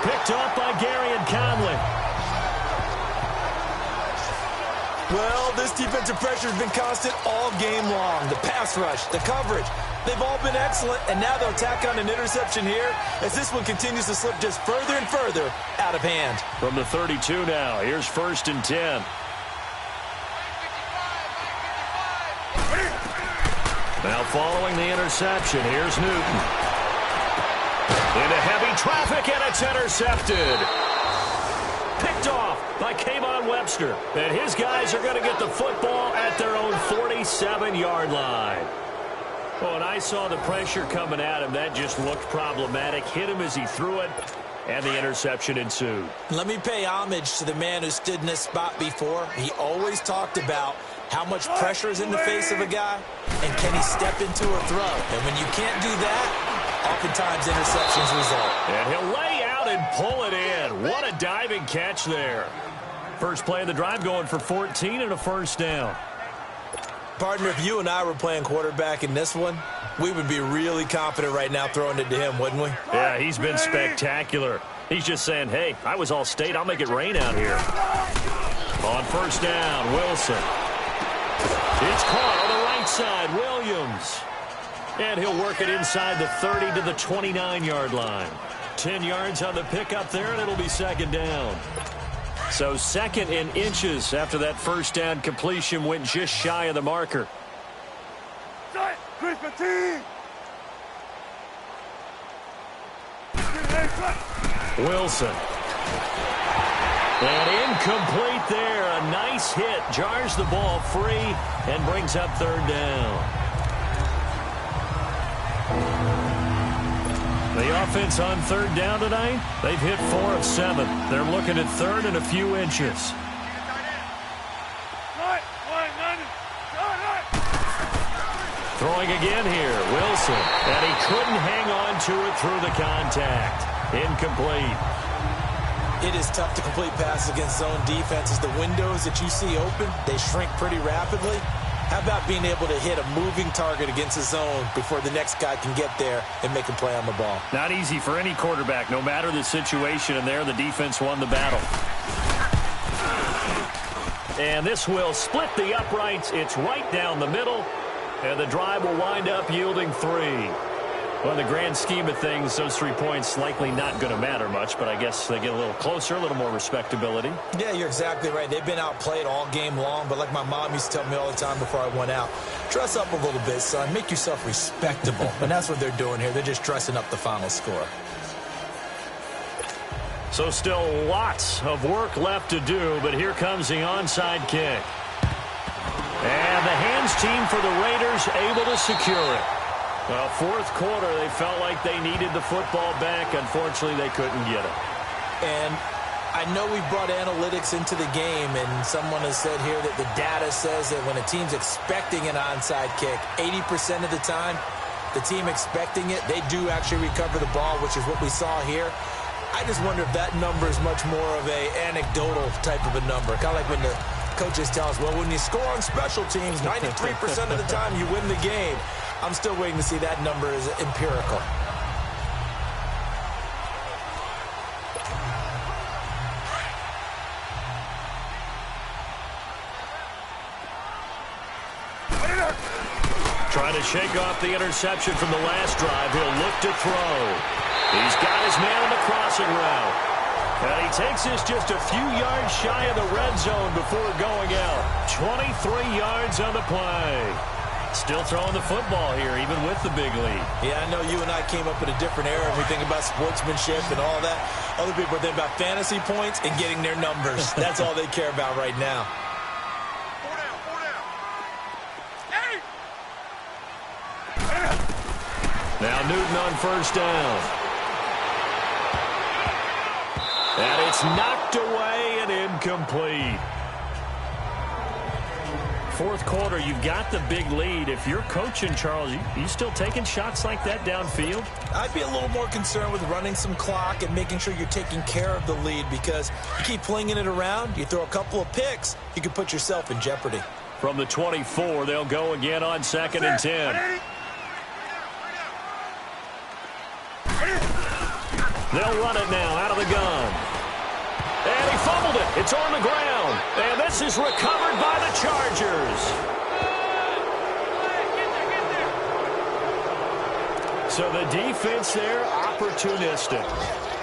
Picked off by Gary and Conley. Well, this defensive pressure has been constant all game long. The pass rush, the coverage, they've all been excellent, and now they'll tack on an interception here as this one continues to slip just further and further out of hand. From the 32 now, here's 1st and 10. Now following the interception, here's Newton. Into heavy traffic, and it's intercepted. Picked off by Kayvon Webster. And his guys are going to get the football at their own 47-yard line. Oh, and I saw the pressure coming at him. That just looked problematic. Hit him as he threw it, and the interception ensued. Let me pay homage to the man who stood in this spot before. He always talked about how much pressure is in the face of a guy, and can he step into a throw? And when you can't do that, oftentimes interceptions result. And he'll lay out and pull it in. What a diving catch there. First play of the drive going for 14 and a 1st down. Partner, if you and I were playing quarterback in this one, we would be really confident right now throwing it to him, wouldn't we? Yeah, he's been spectacular. He's just saying, hey, I was all state. I'll make it rain out here. On 1st down, Wilson. It's caught on the right side, Williams. And he'll work it inside the 30 to the 29-yard line. 10 yards on the pickup there, and it'll be 2nd down. So 2nd in inches after that 1st down completion went just shy of the marker. Wilson. And incomplete there. A nice hit. Jars the ball free and brings up 3rd down. The offense on 3rd down tonight, they've hit 4 of 7. They're looking at 3rd and a few inches. Throwing again here, Wilson. And he couldn't hang on to it through the contact. Incomplete. It is tough to complete passes against zone defenses. The windows that you see open, they shrink pretty rapidly. How about being able to hit a moving target against a zone before the next guy can get there and make a play on the ball? Not easy for any quarterback, no matter the situation, and there the defense won the battle. And this will split the uprights. It's right down the middle, and the drive will wind up yielding 3. Well, in the grand scheme of things, those 3 points likely not going to matter much, but I guess they get a little closer, a little more respectability. Yeah, you're exactly right. They've been outplayed all game long, but like my mom used to tell me all the time before I went out, dress up a little bit, son. Make yourself respectable. And that's what they're doing here. They're just dressing up the final score. So still lots of work left to do, but here comes the onside kick. And the hands team for the Raiders able to secure it. Well, fourth quarter, they felt like they needed the football back. Unfortunately, they couldn't get it. And I know we brought analytics into the game, and someone has said here that the data says that when a team's expecting an onside kick, 80% of the time, the team expecting it, they do actually recover the ball, which is what we saw here. I just wonder if that number is much more of a anecdotal type of a number. Kind of like when the coaches tell us, well, when you score on special teams, 93% of the time you win the game. I'm still waiting to see that number is empirical. Trying to shake off the interception from the last drive. He'll look to throw. He's got his man on the crossing route. And he takes this just a few yards shy of the red zone before going out. 23 yards on the play. Still throwing the football here, even with the big lead. Yeah, I know you and I came up in a different era and we think about sportsmanship and all that. Other people are thinking about fantasy points and getting their numbers. That's all they care about right now. Now Newton on first down. And it's knocked away and incomplete. Fourth quarter, you've got the big lead. If you're coaching, Charles, you still taking shots like that downfield? I'd be a little more concerned with running some clock and making sure you're taking care of the lead, because you keep flinging it around, you throw a couple of picks, you can put yourself in jeopardy. From the 24, they'll go again on 2nd and 10. They'll run it now out of the gun. And he fumbled it. It's on the ground. And this is recovered by the Chargers. So the defense there, opportunistic.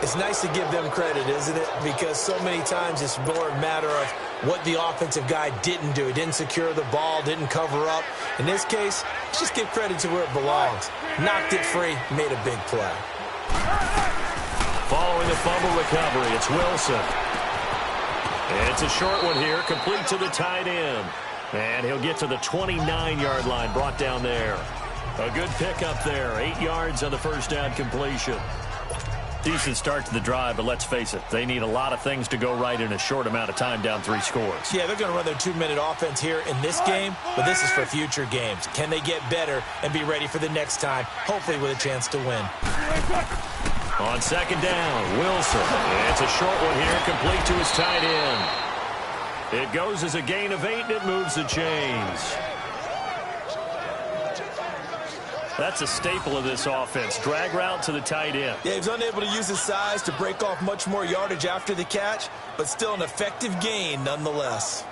It's nice to give them credit, isn't it? Because so many times it's more a matter of what the offensive guy didn't do. He didn't secure the ball, didn't cover up. In this case, let's just give credit to where it belongs. Knocked it free, made a big play. Following the fumble recovery, it's Wilson. It's a short one here, complete to the tight end. And he'll get to the 29-yard line, brought down there. A good pickup there, 8 yards on the first down completion. Decent start to the drive, but let's face it, they need a lot of things to go right in a short amount of time, down 3 scores. Yeah, they're going to run their 2-minute offense here in this game, but this is for future games. Can they get better and be ready for the next time, hopefully with a chance to win? On 2nd down, Wilson. It's a short one here, complete to his tight end. It goes as a gain of 8, and it moves the chains. That's a staple of this offense. Drag route to the tight end. Yeah, he was unable to use his size to break off much more yardage after the catch, but still an effective gain nonetheless.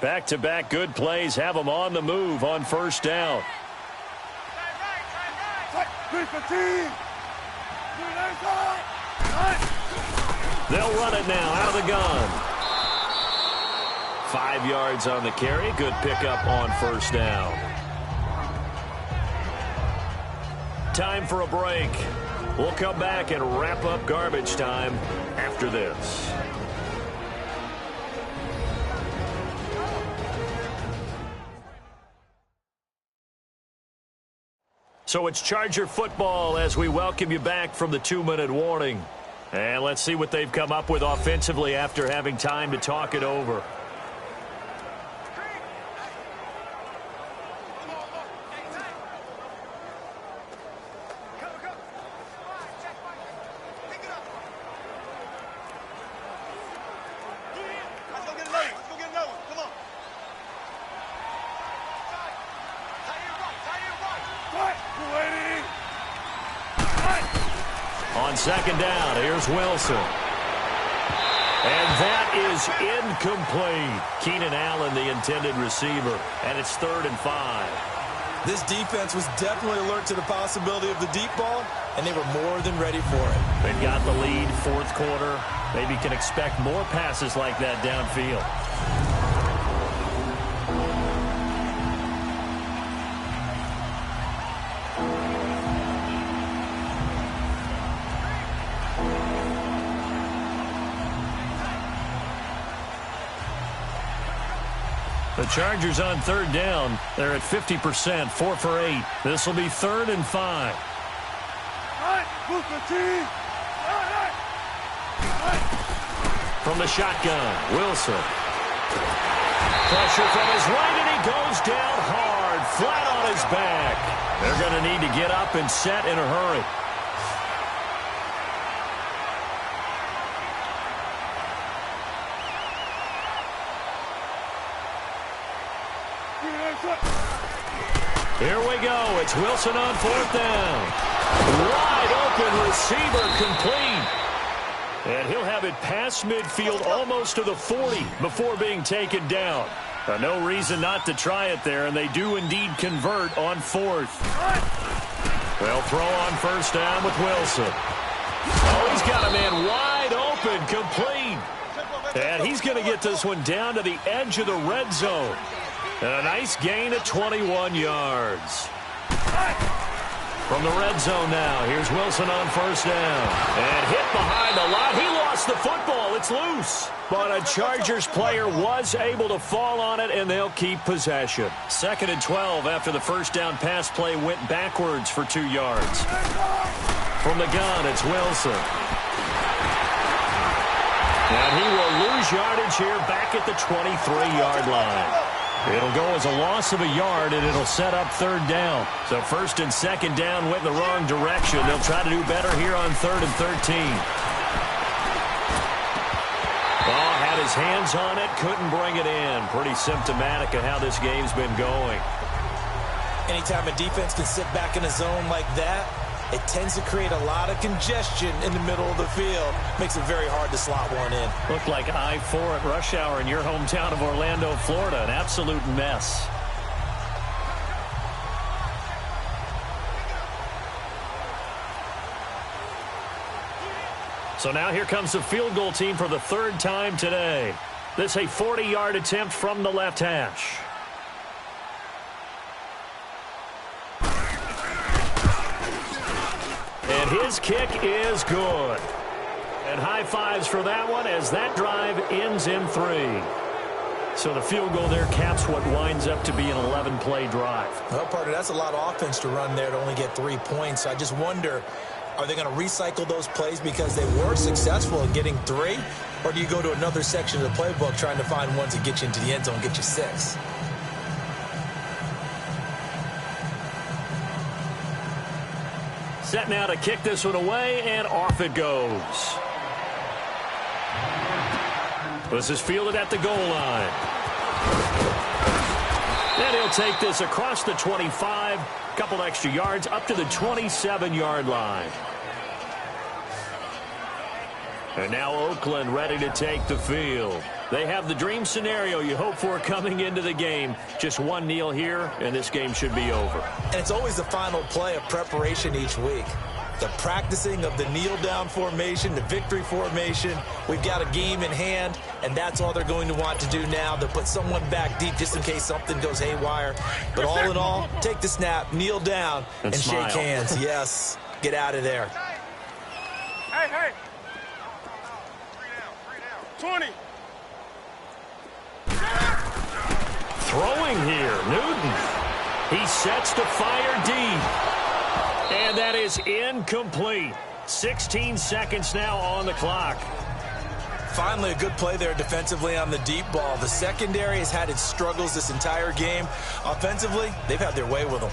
Back-to-back good plays have them on the move on first down. They'll run it now out of the gun. 5 yards on the carry. Good pickup on first down. Time for a break. We'll come back and wrap up garbage time after this. So it's Charger football as we welcome you back from the 2-minute warning. And let's see what they've come up with offensively after having time to talk it over. On 2nd down, here's Wilson. And that is incomplete. Keenan Allen, the intended receiver. And it's 3rd and 5. This defense was definitely alert to the possibility of the deep ball, and they were more than ready for it. They've got the lead, 4th quarter. Maybe can expect more passes like that downfield. The Chargers on 3rd down. They're at 50%, 4 for 8. This will be 3rd and 5. From the shotgun, Wilson. Pressure from his right, and he goes down hard, flat on his back. They're going to need to get up and set in a hurry. Here we go. It's Wilson on 4th down. Wide open receiver, complete. And he'll have it past midfield almost to the 40 before being taken down. No reason not to try it there, and they do indeed convert on 4th. They'll throw on 1st down with Wilson. Oh, he's got a man wide open, complete. And he's going to get this one down to the edge of the red zone. And a nice gain of 21 yards. From the red zone now, here's Wilson on 1st down. And hit behind the line. He lost the football. It's loose. But a Chargers player was able to fall on it, and they'll keep possession. 2nd and 12 after the 1st down pass play went backwards for 2 yards. From the gun, it's Wilson. And he will lose yardage here back at the 23-yard line. It'll go as a loss of a yard, and it'll set up 3rd down. So 1st and 2nd down went in the wrong direction. They'll try to do better here on 3rd and 13. Ball had his hands on it, couldn't bring it in. Pretty symptomatic of how this game's been going. Anytime a defense can sit back in a zone like that, it tends to create a lot of congestion in the middle of the field. Makes it very hard to slot one in. Looked like I-4 at rush hour in your hometown of Orlando, Florida. An absolute mess. So now here comes the field goal team for the 3rd time today. This a 40-yard attempt from the left hash. And his kick is good. And high fives for that one as that drive ends in 3. So the field goal there caps what winds up to be an 11-play drive. Well, partner, that's a lot of offense to run there to only get 3 points. I just wonder, are they going to recycle those plays because they were successful in getting 3? Or do you go to another section of the playbook trying to find ones that get you into the end zone and get you 6? Set now to kick this one away, and off it goes. This is fielded at the goal line. And he'll take this across the 25, couple extra yards up to the 27-yard line. And now Oakland ready to take the field. They have the dream scenario you hope for coming into the game. Just one kneel here, and this game should be over. And it's always the final play of preparation each week. The practicing of the kneel-down formation, the victory formation. We've got a game in hand, and that's all they're going to want to do now. They'll put someone back deep just in case something goes haywire. But all in all, take the snap, kneel down, and shake hands. Yes, get out of there. Hey, hey. 20. Throwing here, Newton. He sets to fire deep. And that is incomplete. 16 seconds now on the clock. Finally, a good play there defensively on the deep ball. The secondary has had its struggles this entire game. Offensively, they've had their way with them.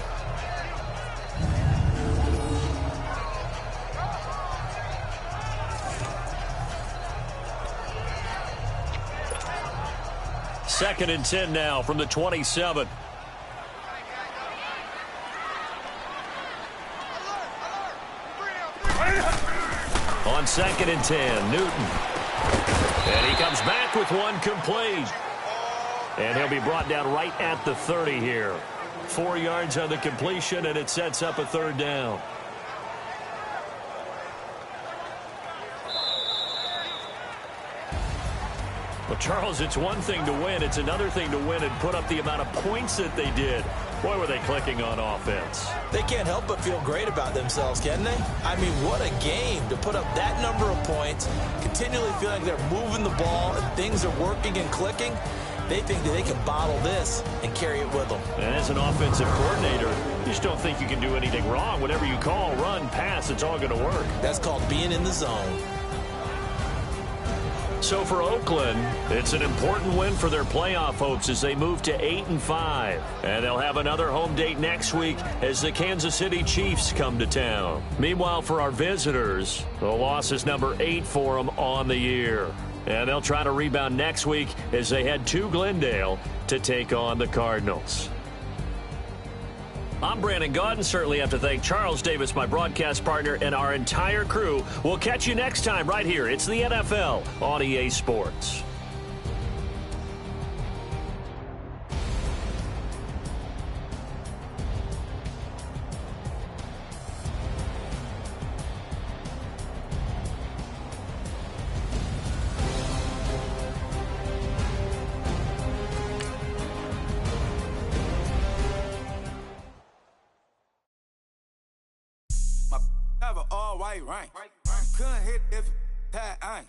Second and 10 now from the 27. On 2nd and 10, Newton. And he comes back with one complete. And he'll be brought down right at the 30 here. 4 yards on the completion, and it sets up a third down. Well, Charles, it's one thing to win. It's another thing to win and put up the amount of points that they did. Boy, were they clicking on offense. They can't help but feel great about themselves, can they? I mean, what a game to put up that number of points, continually feeling like they're moving the ball and things are working and clicking. They think that they can bottle this and carry it with them. And as an offensive coordinator, you just don't think you can do anything wrong. Whatever you call, run, pass, it's all going to work. That's called being in the zone. So for Oakland, it's an important win for their playoff hopes as they move to 8-5. And they'll have another home date next week as the Kansas City Chiefs come to town. Meanwhile, for our visitors, the loss is number 8 for them on the year. And they'll try to rebound next week as they head to Glendale to take on the Cardinals. I'm Brandon Gaudin. Certainly have to thank Charles Davis, my broadcast partner, and our entire crew. We'll catch you next time right here. It's the NFL on EA Sports. Have an all white rank. Couldn't hit if it had ain't.